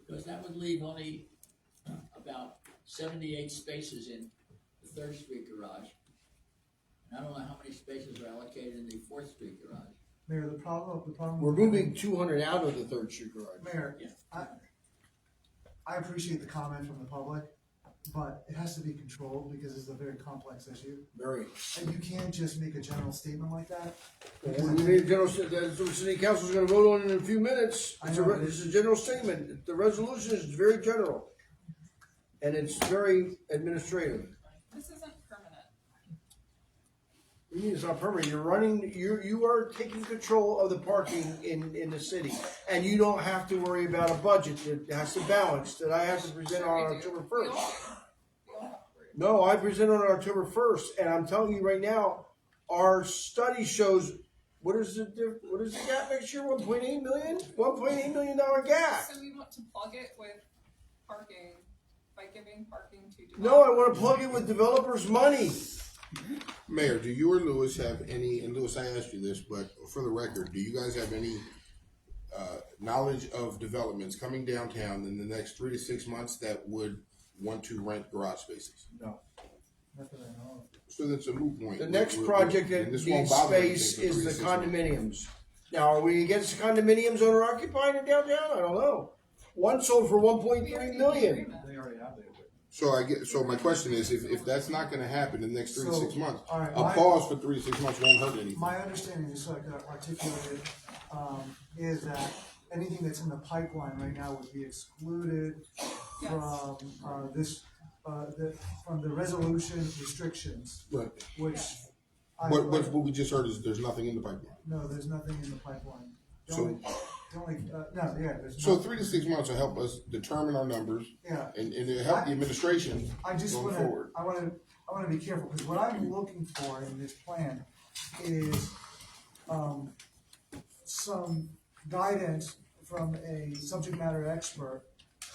S8: Because that would leave only about 78 spaces in the 3rd Street garage. And I don't know how many spaces are allocated in the 4th Street garage.
S16: Mayor, the problem.
S1: We're moving 200 out of the 3rd Street garage.
S16: Mayor,
S8: Yeah.
S16: I appreciate the comment from the public, but it has to be controlled because it's a very complex issue.
S1: Very.
S16: And you can't just make a general statement like that.
S1: We need a general, that's what city council is gonna vote on in a few minutes.
S16: I know.
S1: It's a general statement. The resolution is very general. And it's very administrative.
S7: This isn't permanent.
S1: You mean it's not permanent, you are taking control of the parking in the city. And you don't have to worry about a budget that has to balance, that I have to present on October
S7: We
S1: 1st.
S7: all have to worry.
S1: No, I present on October 1st, and I'm telling you right now, our study shows, what is the gap next year, 1.8 million? $1.8 million gap.
S7: So we want to plug it with parking by giving parking to developers.
S1: No, I wanna plug it with developers' money.
S6: Mayor, do you or Lewis have any, and Lewis, I asked you this, but for the record, do you guys have any knowledge of developments coming downtown in the next 3 to 6 months that would want to rent garage spaces?
S1: No.
S16: Not that I know of.
S6: So that's a moot point.
S1: The next
S6: We're-
S1: project that
S6: and this
S1: needs
S6: won't bother
S1: space
S6: anything for 3
S1: is
S6: to
S1: the
S6: 6 months.
S1: condominiums. Now, are we against condominiums owner occupied in downtown? I don't know. One sold for 1.3 million.
S16: They already have it.
S6: So my question is, if that's not gonna happen in the next 3 to 6 months,
S16: all right,
S6: a pause for 3 to 6 months won't hurt anything.
S16: My understanding, just so I can articulate it, is that anything that's in the pipeline right now would be excluded from from the resolution restrictions,
S6: Right.
S16: which.
S6: What we just heard is there's nothing in the pipeline.
S16: No, there's nothing in the pipeline.
S6: So-
S16: There's
S6: So
S16: not.
S6: 3 to 6 months will help us determine our numbers
S16: Yeah.
S6: and it'll help the administration
S16: I just
S6: going
S16: wanna,
S6: forward.
S16: I wanna be careful, because what I'm looking for in this plan is, some guidance from a subject matter expert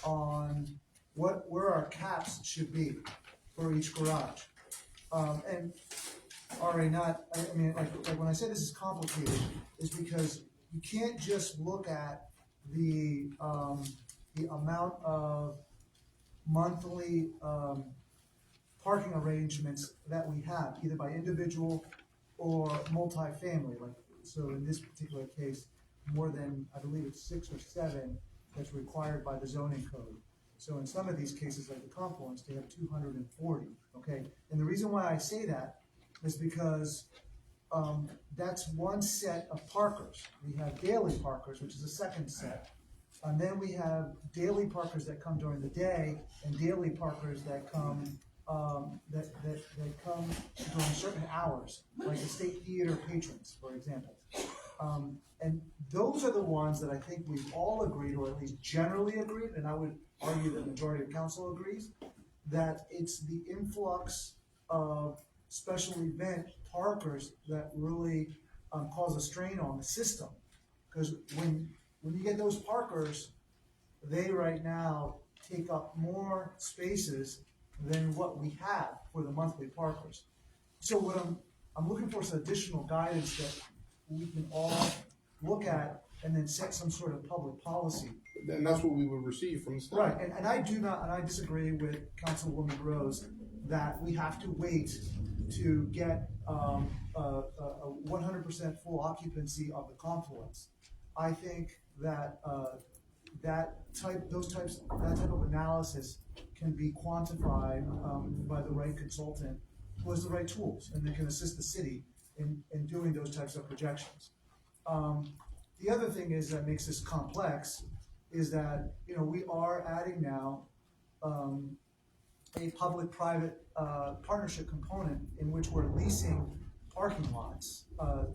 S16: on where our caps should be for each garage. And already I mean, like when I say this is complicated, is because you can't just look at the amount of monthly, parking arrangements that we have, either by individual or multifamily, like, so in this particular case, more than, I believe it's 6 or 7 that's required by the zoning code. So in some of these cases, like the Confluence, they have 240, okay? And the reason why I say that is because, that's one set of parkers. We have daily parkers, which is a second set. And then we have daily parkers that come during the day and daily parkers that come, that come during certain hours, like the State Theater patrons, for example. And those are the ones that I think we've all agreed, or at least generally agreed, and I would argue the majority of council agrees, that it's the influx of special event parkers that really cause a strain on the system. Because when you get those parkers, they right now take up more spaces than what we have for the monthly parkers. So what I'm looking for some additional guidance that we can all look at and then set some sort of public policy.
S6: And that's what we would receive from the state.
S16: Right, and I disagree with Councilwoman Rose that we have to wait to get a 100% full occupancy of the Confluence. I think that that type of analysis can be quantified by the right consultant who has the right tools and that can assist the city in doing those types of projections. The other thing is that makes this complex is that, you know, we are adding now a public-private partnership component in which we're leasing parking lots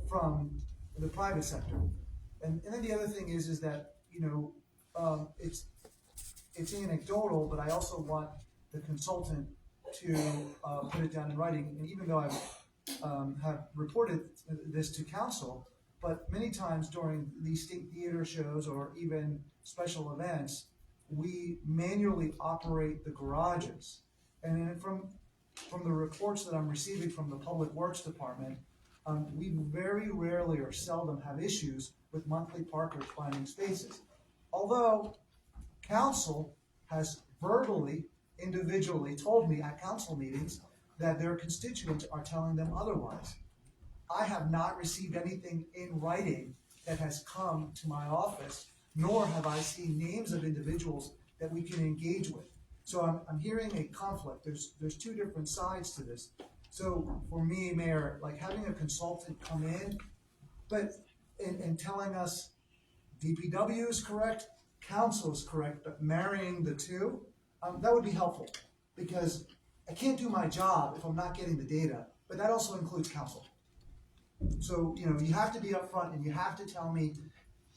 S16: from the private sector. And then the other thing is that, you know, it's anecdotal, but I also want the consultant to put it down in writing. And even though I've have reported this to council, but many times during these state theater shows or even special events, we manually operate the garages. And then from the reports that I'm receiving from the Public Works Department, we very rarely or seldom have issues with monthly parkers finding spaces. Although council has verbally, individually told me at council meetings that their constituents are telling them otherwise. I have not received anything in writing that has come to my office, nor have I seen names of individuals that we can engage with. So I'm hearing a conflict. There's two different sides to this. So for me, Mayor, like having a consultant come in, but and telling us DPW is correct, council is correct, but marrying the two, that would be helpful. Because I can't do my job if I'm not getting the data, but that also includes council. So, you know, you have to be upfront and you have to tell me, you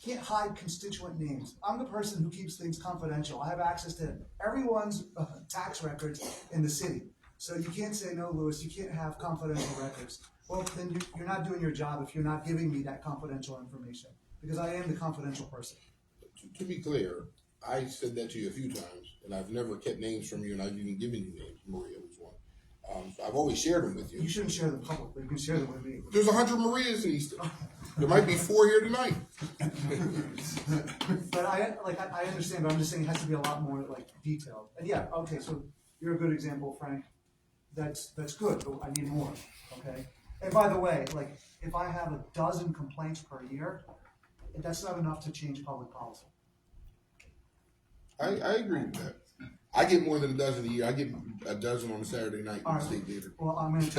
S16: can't hide constituent names. I'm the person who keeps things confidential. I have access to everyone's tax records in the city. So you can't say, no, Louis, you can't have confidential records. Well, then you're not doing your job if you're not giving me that confidential information, because I am the confidential person.
S6: To be clear, I said that to you a few times, and I've never kept names from you, and I've even given you names. Maria was one. I've always shared them with you.
S16: You shouldn't share them publicly. You can share them with me.
S6: There's 100 Marias in Easton. There might be 4 here tonight.
S16: But I understand, but I'm just saying it has to be a lot more like detailed. And yeah, okay, so you're a good example, Frank. That's good, but I need more. Okay. And by the way, like if I have a dozen complaints per year, that's not enough to change public policy.
S6: I agree with that. I get more than a dozen a year. I get a dozen on a Saturday night
S16: All
S6: in the
S16: right.
S6: State Theater.
S16: Well, I'm gonna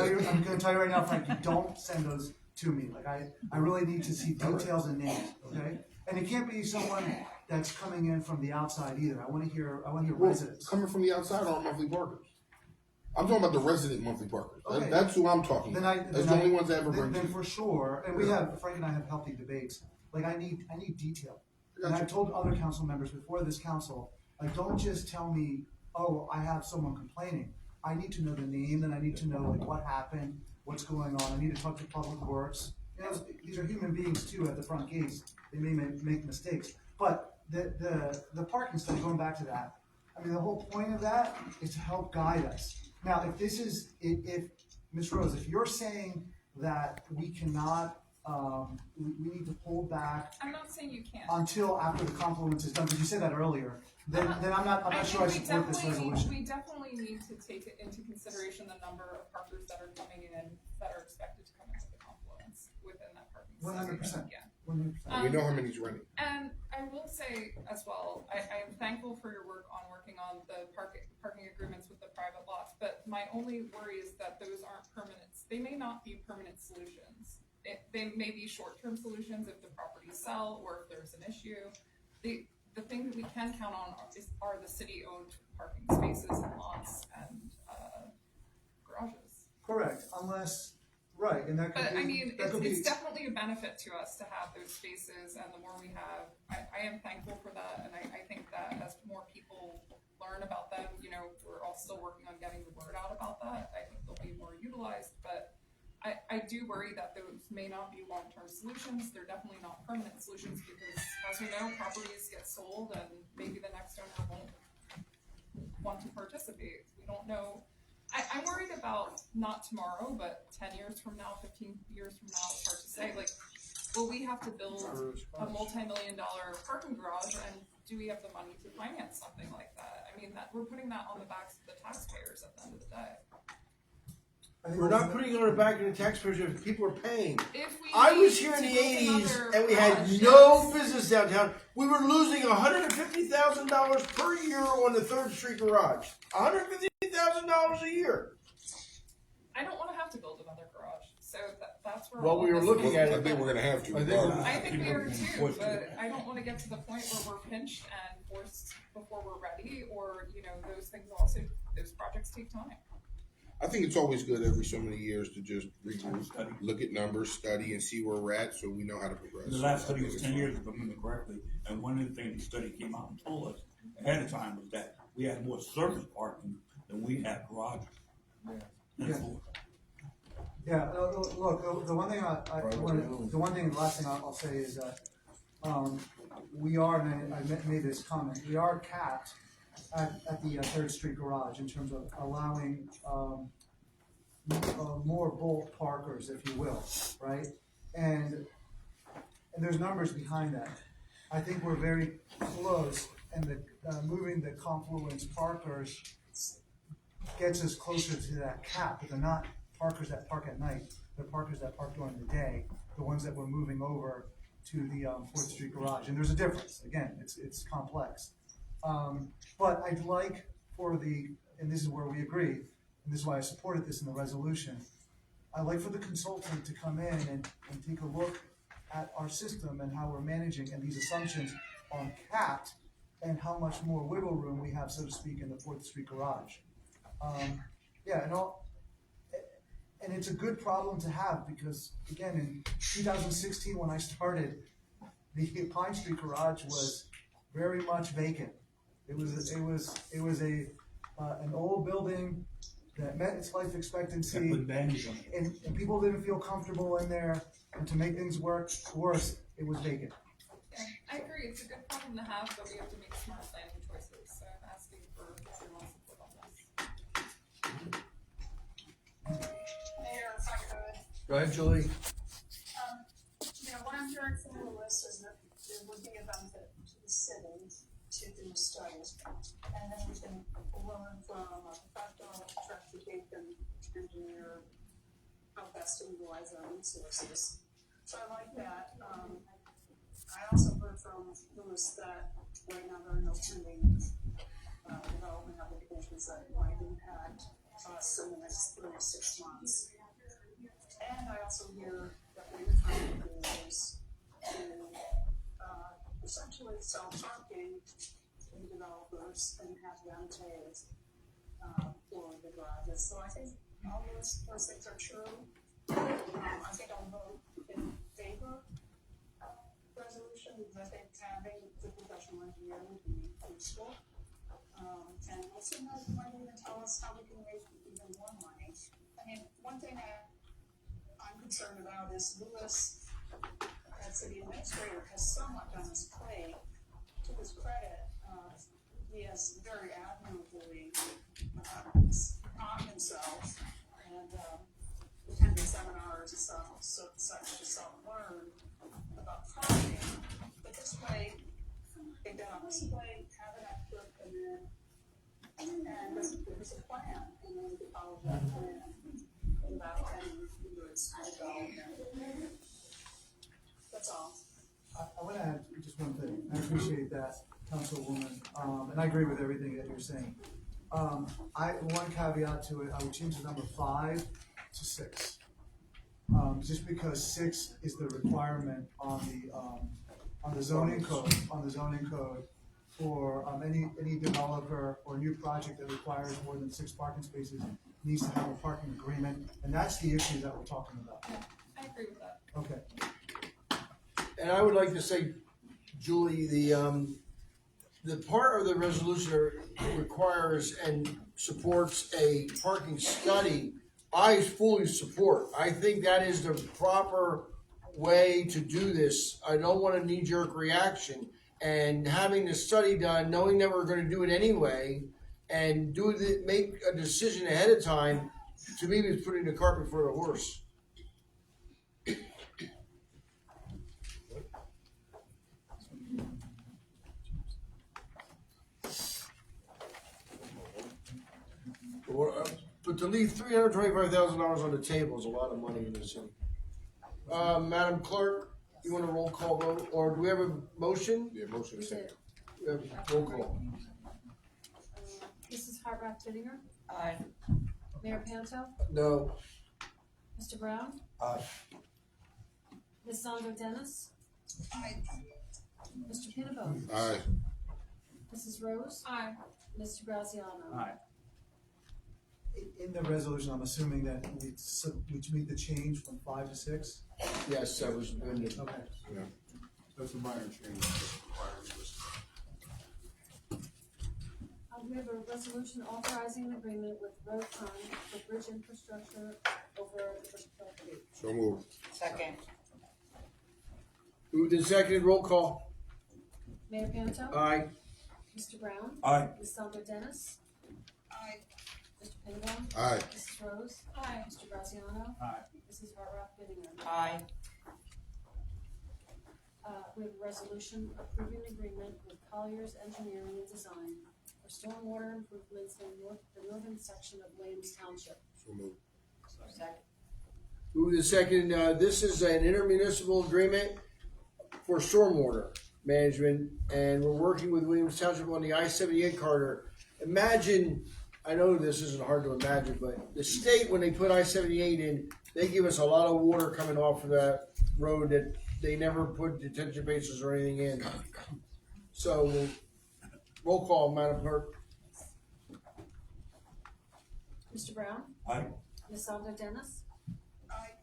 S16: tell you right now, Frank, you don't send those to me. Like, I really need to see details and names, okay? And it can't be someone that's coming in from the outside either. I wanna hear residents.
S6: Coming from the outside are monthly parkers. I'm talking about the resident monthly parkers.
S16: Okay.
S6: That's who I'm talking about. That's the only ones I ever bring to
S16: Then
S6: you.
S16: for sure, and Frank and I have healthy debates, like I need detail. And
S6: Gotcha.
S16: I've told other council members before this council, like, don't just tell me, oh, I have someone complaining. I need to know the name, and I need to know like what happened, what's going on. I need to talk to Public Works. You know, these are human beings too at the front gates. They may make mistakes. But the parking study, going back to that, I mean, the whole point of that is to help guide us. Now, if Ms. Rose, if you're saying that we cannot, we need to hold back
S7: I'm not saying you can't.
S16: until after the confluence is done, because you said that earlier, then I'm not sure I support this resolution.
S7: We definitely need to take into consideration the number of parkers that are coming in that are expected to come into the confluence within that parking.
S16: 100%.
S7: Yeah.
S16: 100%.
S6: We know how many's running.
S7: And I will say as well, I am thankful for your work on working on the parking agreements with the private lots, but my only worry is that those aren't permanent. They may not be permanent solutions. They may be short-term solutions if the properties sell or if there's an issue. The thing that we can count on are the city-owned parking spaces and lots and garages.
S16: Correct, unless, right, and that could
S7: But
S16: be.
S7: I mean,
S16: that could be-
S7: it's definitely a benefit to us to have those spaces, and the more we have, I am thankful for that, and I think that as more people learn about them, you know, we're all still working on getting the word out about that. I think they'll be more utilized, but I do worry that those may not be long-term solutions. They're definitely not permanent solutions because, as we know, properties get sold and maybe the next owner won't want to participate. We don't know. I'm worried about not tomorrow, but 10 years from now, 15 years from now, it's hard to say. Like, will we have to build a multi-million-dollar parking garage, and do we have the money to finance something like that? I mean, we're putting that on the backs of the taxpayers at the end of the day.
S1: We're not putting it on the back of the taxpayers if people are paying.
S7: If we
S1: I was
S7: need
S1: here in
S7: to
S1: the
S7: build
S1: '80s
S7: another
S1: and we had
S7: garage,
S1: no
S7: yes.
S1: business downtown. We were losing $150,000 per year on the 3rd Street garage. $150,000 a year.
S7: I don't want to have to build another garage, so that's where.
S1: Well,
S7: all
S1: we were
S7: this
S1: looking
S7: is.
S1: at
S6: I
S1: it.
S6: think we're gonna have to.
S1: I think
S6: regardless.
S7: I think we are too, but I don't want to get to the point where we're pinched and forced before we're ready, or those things also. Those projects take time.
S6: I think it's always good every so many years to just regroup, look at numbers, study, and see where we're at, so we know how to progress.
S5: The last study was 10 years, if I remember correctly, and one of the things the study came out and told us ahead of time was that we had more surface parking than we had garages.
S16: Yeah, look, the one thing the last thing I'll say is that, we are, and I made this comment, we are capped at the 3rd Street garage in terms of allowing, more bulk parkers, if you will, right? And there's numbers behind that. I think we're very close, and moving the confluence parkers gets us closer to that cap, but they're not parkers that park at night, they're parkers that park during the day, the ones that we're moving over to the 4th Street garage, and there's a difference, again, it's complex. But I'd like and this is where we agree, and this is why I supported this in the resolution, I'd like for the consultant to come in and take a look at our system and how we're managing, and these assumptions on capped, and how much more wiggle room we have, so to speak, in the 4th Street garage. And it's a good problem to have, because again, in 2016, when I started, the Pine Street garage was very much vacant. It was an old building that met its life expectancy, and people didn't feel comfortable in there, and to make things worse, it was vacant.
S7: Yeah, I agree. It's a good problem to have, but we have to make smart planning choices. So I'm asking for everyone's support on this.
S9: Mayor, if I could.
S1: Go ahead, Julie.
S9: What I'm hearing from the list is that there would be a benefit to the city to do studies. And then we can learn from a professional transportation engineer how best to utilize our resources. So I like that. I also heard from Louis that right now there are no pending development applications would sell parking to developers and have them pay for the garages. So I think all those things are true. I think I'll vote in favor of the resolution because I think having the professional engineer would be useful. And also might even tell us how we can make even more money. I mean, one thing I'm concerned about is Lewis, as city administrator, has so much on his plate. To his credit, he has very admirably on himself and attended seminars to self-learn about parking. But this way, take that on his plate, have an expert come in, and give us a plan, and then we can follow that plan without any roots development. That's all.
S16: I want to add just one thing. I appreciate that, Councilwoman, and I agree with everything that you're saying. One caveat to it, I would change the number 5 to 6. Just because 6 is the requirement on the zoning code, for any developer or new project that requires more than 6 parking spaces needs to have a parking agreement, and that's the issue that we're talking about.
S7: Yeah, I agree with that.
S16: Okay.
S1: And I would like to say, Julie, the part of the resolution that requires and supports a parking study, I fully support. I think that is the proper way to do this. I don't want a knee-jerk reaction. And having the study done, knowing that we're going to do it anyway, and make a decision ahead of time, to me is putting the cart before the horse. But to leave $325,000 on the table is a lot of money in this city. Madam Clerk, you want a roll call vote, or do we have a motion?
S6: Yeah, motion second.
S1: We have roll call.
S2: Mrs. Hartranft Bittinger,
S8: Aye.
S2: Mayor Panto,
S1: No.
S2: Mr. Brown,
S10: Aye.
S2: Ms. Sandra Dennis,
S9: Aye.
S2: Mr. Pinnabone,
S6: Aye.
S2: Mrs. Rose,
S7: Aye.
S2: Mr. Graziano.
S3: Aye.
S16: In the resolution, I'm assuming that we made the change from 5 to 6?
S1: Yes, that was good.
S16: Okay.
S6: Yeah.
S10: That's a minor change.
S2: We have a resolution authorizing an agreement with Road Fund for bridge infrastructure over the Bushville Creek.
S6: So moved.
S8: Second.
S1: Moved and seconded, roll call.
S2: Mayor Panto,
S1: Aye.
S2: Mr. Brown,
S10: Aye.
S2: Ms. Sandra Dennis,
S9: Aye.
S2: Mr. Pinnabone,
S6: Aye.
S2: Mrs. Rose,
S7: Aye.
S2: Mr. Graziano,
S3: Aye.
S2: Mrs. Hartranft Bittinger.
S8: Aye.
S2: We have a resolution approving an agreement with Collier's Engineering and Design for stormwater improvements in the northern section of Williams Township.
S6: So moved.
S8: Second.
S1: Moved and seconded, this is an intermunicipal agreement for stormwater management, and we're working with Williams Township on the I-78 corridor. Imagine, I know this isn't hard to imagine, but the state, when they put I-78 in, they give us a lot of water coming off of that road that they never put detention bases or anything in. So, roll call, Madam Clerk.
S2: Mr. Brown,
S10: Aye.
S2: Ms. Sandra Dennis,
S9: Aye.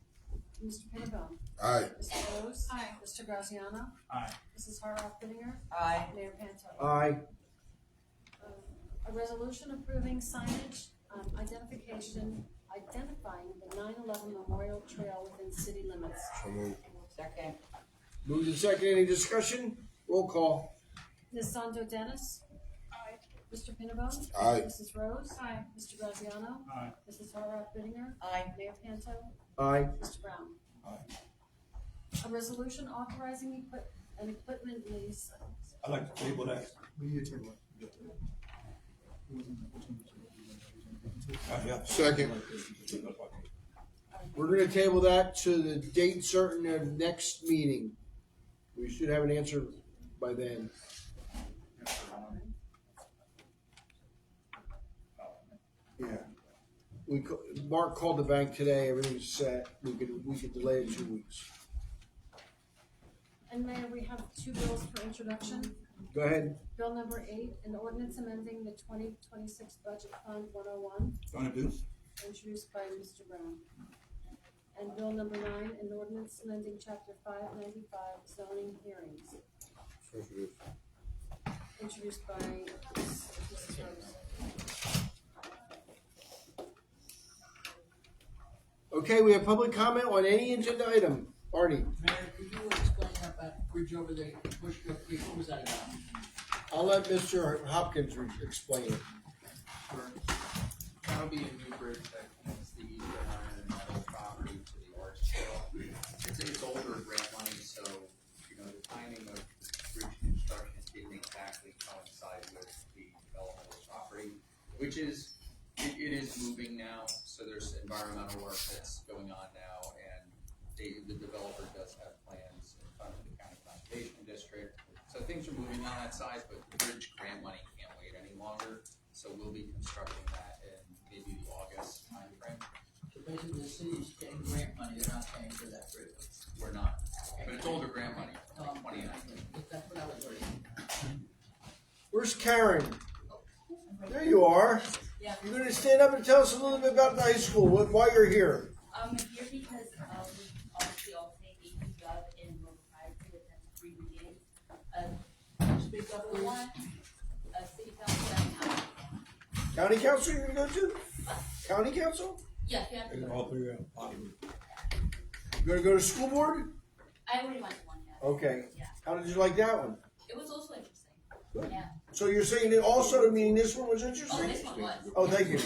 S2: Mr. Pinnabone,
S6: Aye.
S2: Mrs. Rose,
S7: Aye.
S2: Mr. Graziano,
S3: Aye.
S2: Mrs. Hartranft Bittinger,
S8: Aye.
S2: Mayor Panto.
S1: Aye.
S2: A resolution approving signage, identifying the 9/11 Memorial Trail within city limits.
S6: So moved.
S8: Second.
S1: Moved and seconded, any discussion? Roll call.
S2: Ms. Sandra Dennis,
S9: Aye.
S2: Mr. Pinnabone,
S6: Aye.
S2: Mrs. Rose,
S7: Aye.
S2: Mr. Graziano,
S3: Aye.
S2: Mrs. Hartranft Bittinger,
S8: Aye.
S2: Mayor Panto,
S1: Aye.
S2: Mr. Brown.
S10: Aye.
S2: A resolution authorizing an equipment lease.
S5: I'd like to table that.
S16: We need to table it.
S5: Yeah.
S6: Second.
S1: We're gonna table that to the date certain of next meeting. We should have an answer by then. Yeah. Mark called the bank today, everything's set, we could delay it 2 weeks.
S2: And Mayor, we have 2 bills for introduction.
S1: Go ahead.
S2: Bill number 8, an ordinance amending the 2026 Budget Fund 101, introduced by Mr. Brown. And bill number 9, an ordinance amending chapter 595 zoning hearings, introduced by Mrs. Rose.
S1: Okay, we have public comment on any agenda item. Arnie,
S8: Mayor, could you explain that bridge over there, Bush Brook Creek, what was that about?
S1: I'll let Mr. Hopkins explain it.
S17: Sure. That'll be a new bridge that connects the Easton Area Metal property to the arch trail. It's older grant money, so, you know, the timing of bridge construction didn't exactly coincide with the development of the property, which is, it is moving now, so there's environmental work that's going on now, and the developer does have plans in front of the county conservation district. So things are moving on that side, but the bridge grant money can't wait any longer. So we'll be constructing that in maybe the August timeframe.
S8: So basically, the city's getting grant money, they're not paying for that bridge.
S17: We're not, but it's older grant money, like 2019.
S8: That's what I was worried.
S1: Where's Karen? There you are.
S18: Yeah.
S1: You're gonna stand up and tell us a little bit about the high school, why you're here.
S18: I'm here because we obviously all take a job in Rhode Island to attend 3 meetings. Speak up for one, city council and county.
S1: County council you're gonna go to? County council?
S18: Yes, we have to.
S1: All three of them. You gonna go to school board?
S18: I already went to one, yes.
S1: Okay.
S18: Yeah.
S1: How did you like that one?
S18: It was also interesting.
S1: Good.
S18: Yeah.
S1: So you're saying that also the meeting, this one was interesting?
S18: Oh, this one was.
S1: Oh, thank you.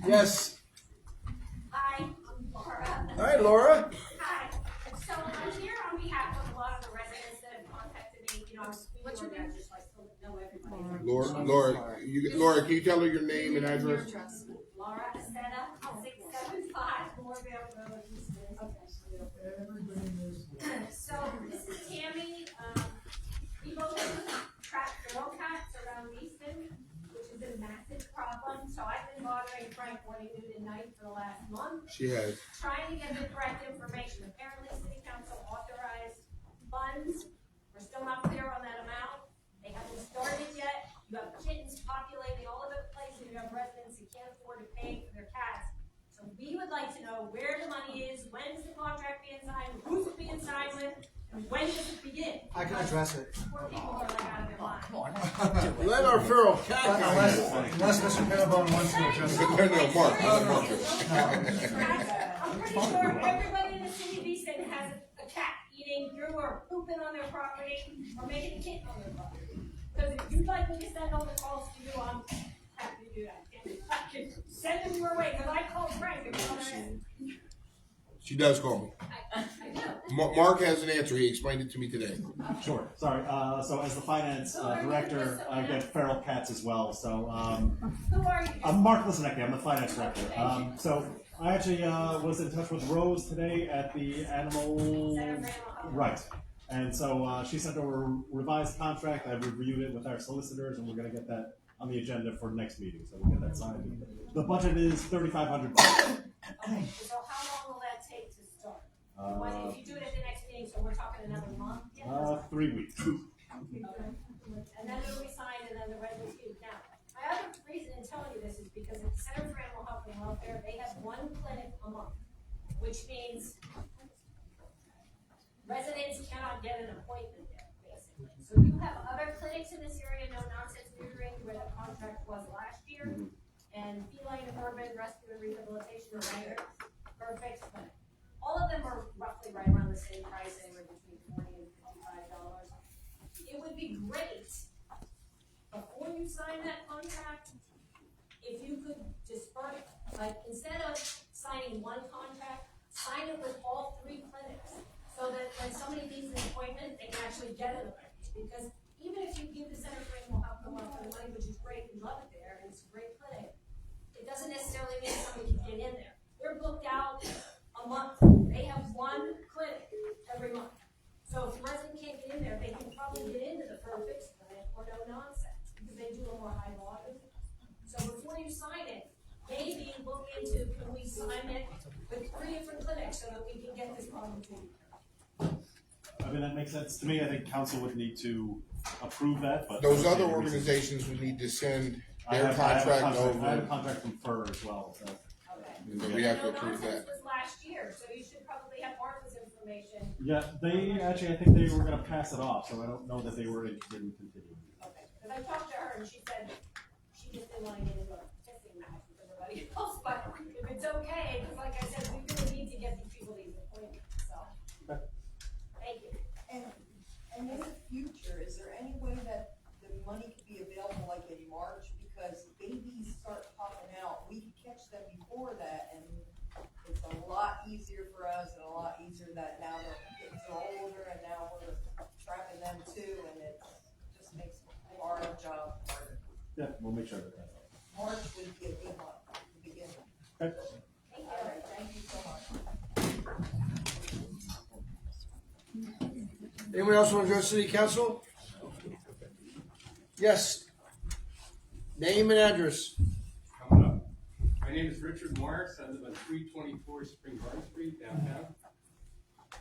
S1: Yes.
S19: Hi, I'm Laura.
S1: Hi, Laura.
S19: Hi. So I'm here on behalf of a lot of the residents that have contacted me, you know, what's your name? Just like to know everybody.
S6: Laura, can you tell her your name and address?
S19: Laura Esteta, 675 Moorvale Road, Easton. So this is Tammy. We both track feral cats around Easton, which is a massive problem. So I've been bothering Frank morning, noon, and night for the last month.
S6: She has.
S19: Trying to get the correct information. Apparently, City Council authorized funds. We're still not clear on that amount. They haven't started yet. You have kittens populating all over the place, and you have residents who can't afford to pay for their cats. So we would like to know where the money is, when's the contract being signed, who's it being signed with, and when does it begin?
S16: I can address it.
S19: Poor people are like out of their mind.
S1: Let our feral cat guy.
S16: Unless Mr. Pettibone wants to address it.
S6: No, Mark.
S19: I'm pretty sure everybody in the city of Easton has a cat eating through or pooping on their property or making a kitten on their property. Because if you'd like me to send all the calls to you, I'm happy to do that. I can send them your way, because I called Frank and got it.
S6: She does call me.
S19: I do.
S6: Mark has an answer. He explained it to me today.
S4: Sure, sorry, so as the finance director, I get feral cats as well, so,
S19: Who are you?
S4: I'm Mark Lisinecki, I'm the finance director. So I actually, was in touch with Rose today at the animal, right. And so, she sent over a revised contract, I reviewed it with our solicitors, and we're gonna get that on the agenda for next meeting, so we'll get that signed. The budget is $3,500.
S19: Okay, so how long will that take to start? If you do it at the next meeting, so we're talking another month?
S4: 3 weeks.
S19: Okay. And then it'll be signed, and then the residents get it down. My other reason in telling you this is because at the Center for Animal Health and Welfare, they have one clinic a month, which means residents cannot get an appointment there, basically. So you have other clinics in this area, no nonsense neutering, where the contract was last year, and feline and urban rescue and rehabilitation are there, perfect clinic. All of them are roughly right around the same price, anywhere between $40 and $55. It would be great, before you sign that contract, if you could disperse, like, instead of signing one contract, sign it with all 3 clinics, so that when somebody needs an appointment, they can actually get an appointment. Because even if you give the Center for Animal Health and Welfare money, which is great, we love it there, and it's a great clinic, it doesn't necessarily mean somebody can get in there. They're booked out a month. They have one clinic every month. So if the resident can't get in there, they can probably get into the Perfect clinic or no nonsense, because they do a more high volume. So before you sign it, maybe look into, can we sign it with 3 different clinics so that we can get this problem taken care of?
S4: I mean, that makes sense to me. I think council would need to approve that, but.
S6: Those other organizations would need to send
S4: I
S6: their
S4: have a
S6: contract over.
S4: I have a contract from FER as well, so.
S6: And then we have to
S19: No
S6: approve
S19: nonsense
S6: that.
S19: was last year, so you should probably have Martha's information.
S4: Yeah, they actually, I think they were gonna pass it off, so I don't know that they were interested in continuing.
S19: Okay, because I talked to her and she said she just didn't want to get into a pissing match with everybody else, but if it's okay, because like I said, we really need to get these people these appointments, so. Thank you.
S20: And in the future, is there any way that the money could be available like in March? Because babies start popping out, we can catch them before that, and it's a lot easier for us and a lot easier that now the kids are older and now we're trapping them too, and it just makes our job harder.
S4: Yeah, we'll make sure that that's all.
S20: March would be a good month to begin with.
S4: Okay.
S20: All right, thank you so much.
S1: Anyone else want to address city council? Yes. Name and address.
S11: Coming up. My name is Richard Morris. I live on 324 Spring Garden Street downtown.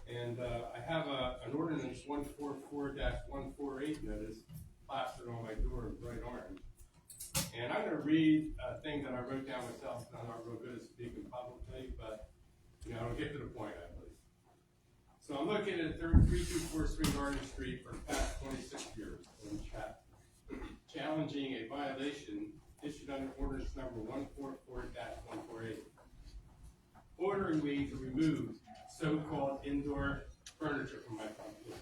S11: And I have an ordinance 144-148 notice plastered on my door in bright orange. And I'm going to read a thing that I wrote down myself. I'm not real good at speaking publicly, but I'll get to the point, I believe. So I'm located at 324 Spring Garden Street for the past 26 years in chat, challenging a violation issued under ordinance number 144-148, ordering me to remove so-called indoor furniture from my front door.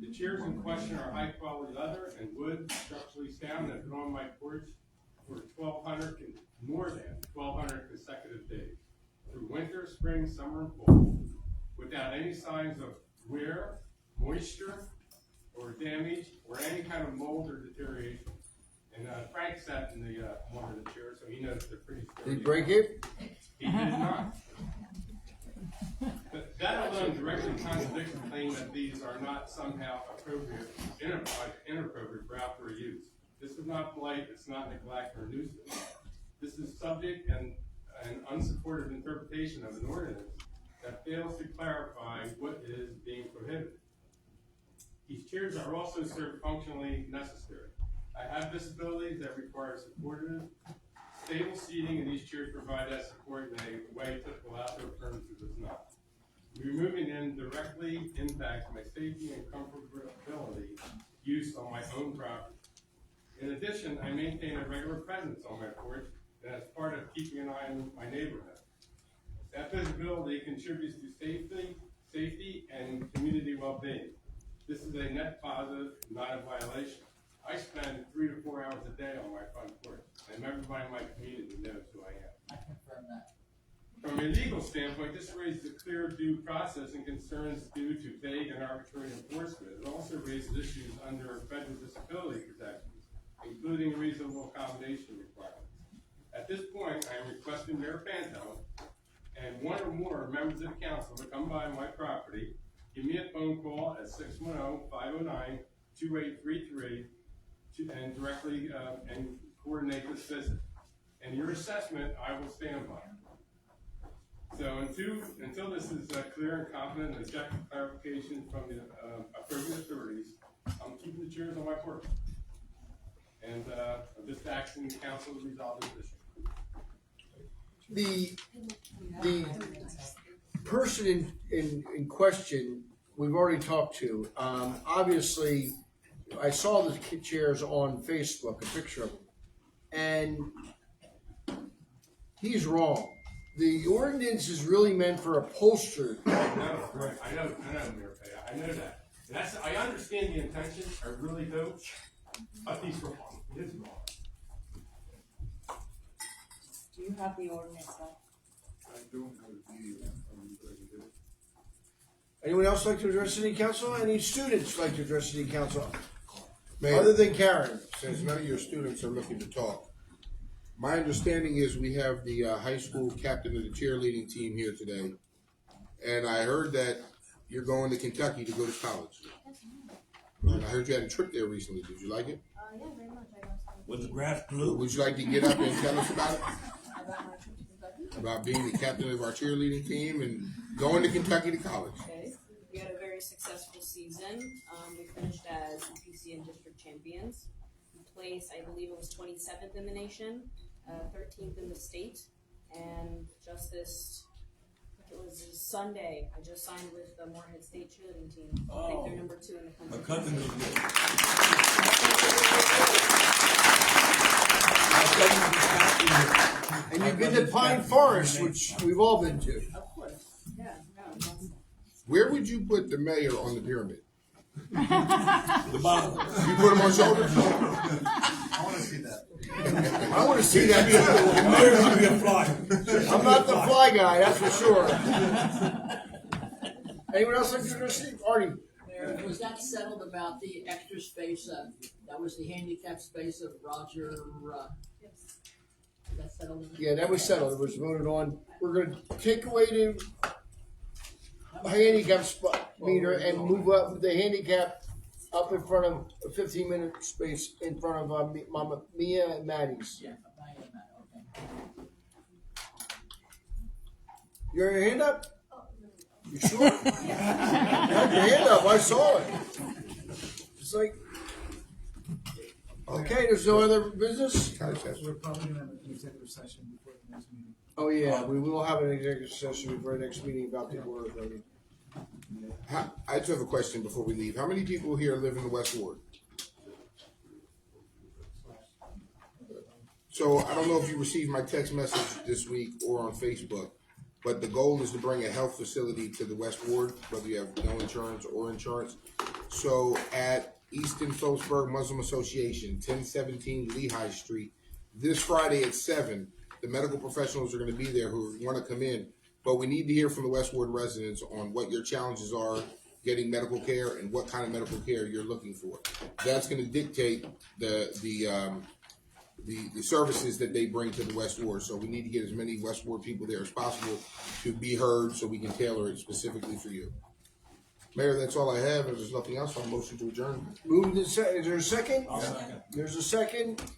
S11: The chairs in question are high-quality leather and wood, structurally sound, and have been on my porch for more than 1,200 consecutive days, through winter, spring, summer, and fall, without any signs of wear, moisture, or damage, or any kind of mold or deterioration. And Frank sat in the one of the chairs, so he knows they're pretty sturdy.
S1: Did he break it?
S11: He did not. But that alone directly contradicts the claim that these are not somehow inappropriate for outdoor use. This is not blight, it's not neglect or nuisance. This is subject and an unsupported interpretation of an ordinance that fails to clarify what is being prohibited. These chairs are also served functionally necessary. I have disabilities that require supportive, stable seating, and these chairs provide that support in a way typical outdoor furniture does not. Removing them directly impacts my safety and comfortability use on my own property. In addition, I maintain a regular presence on my porch, and as part of keeping an eye on my neighborhood. That visibility contributes to safety, and community well-being. This is a net positive, not a violation. I spend 3 to 4 hours a day on my front porch, and everybody in my community knows who I am.
S8: I confirm that.
S11: From a legal standpoint, this raises a clear due process and concerns due to vague and arbitrary enforcement. It also raises issues under federal disability protections, including reasonable accommodation requirements. At this point, I am requesting Mayor Panto and one or more members of the council to come by my property, give me a phone call at 610-509-2833 and directly and coordinate this visit. And your assessment, I will stand by. So until this is clear and confident and objective clarification from the appropriate authorities, I'm keeping the chairs on my porch. And I'm just asking the council to resolve this issue.
S1: The person in question, we've already talked to. Obviously, I saw the chairs on Facebook, a picture of them, and he's wrong. The ordinance is really meant for upholstery.
S11: I know, Mayor Pay. I know that. And I understand the intention. I really do. But he's wrong. He is wrong.
S20: Do you have the ordinance on?
S11: I don't have the
S1: Anyone else like to address city council? Any students like to address city council?
S6: Mayor,
S1: Other than Karen.
S6: since none of your students are looking to talk, my understanding is we have the high school captain of the cheerleading team here today, and I heard that you're going to Kentucky to go to college. And I heard you had a trip there recently. Did you like it?
S12: Yeah, very much. I got some.
S5: Was the grass blue?
S6: Would you like to get up and tell us about it? About being the captain of our cheerleading team and going to Kentucky to college.
S20: Okay, we had a very successful
S18: season. We finished as EPC and district champions. We placed, I believe it was 27th in the nation, 13th in the state, and just this, it was Sunday, I just signed with the Moorhead State cheerleading team. I think they're number 2 in the country.
S5: My cousin is good.
S1: And you've been to Pine Forest, which we've all been to.
S18: Of course, yeah, no, it's awesome.
S6: Where would you put the mayor on the pyramid?
S5: The bottom.
S6: You put him on shoulders?
S10: I wanna see that.
S1: I want to see that too.
S5: Mayor's gonna be a fly.
S1: I'm not the fly guy, that's for sure. Anyone else like to receive? Artie?
S8: Mayor, was that settled about the extra space, that was the handicap space of Roger, was that settled?
S1: Yeah, that was settled. It was voted on. We're gonna take away the handicap spot meter and move up the handicap up in front of a 15-minute space in front of Mama Mia and Maddie's.
S8: Yeah, I am that, okay.
S1: You got your hand up? You sure? You had your hand up. I saw it. It's like, okay, there's no other business?
S16: We're probably gonna have an executive session before the next meeting.
S1: Oh, yeah, we will have an executive session before our next meeting about the board.
S6: I just have a question before we leave. How many people here live in the West Ward? So I don't know if you received my text message this week or on Facebook, but the goal is to bring a health facility to the West Ward, whether you have no insurance or insurance. So at Easton Phillipsburg Muslim Association, 1017 Lehigh Street, this Friday at 7, the medical professionals are going to be there who want to come in. But we need to hear from the West Ward residents on what your challenges are getting medical care and what kind of medical care you're looking for. That's going to dictate the services that they bring to the West Ward. So we need to get as many West Ward people there as possible to be heard so we can tailor it specifically for you. Mayor, that's all I have. If there's nothing else, I'll motion to adjourn.
S1: Move to is there a second?
S5: I'll second.
S1: There's a second.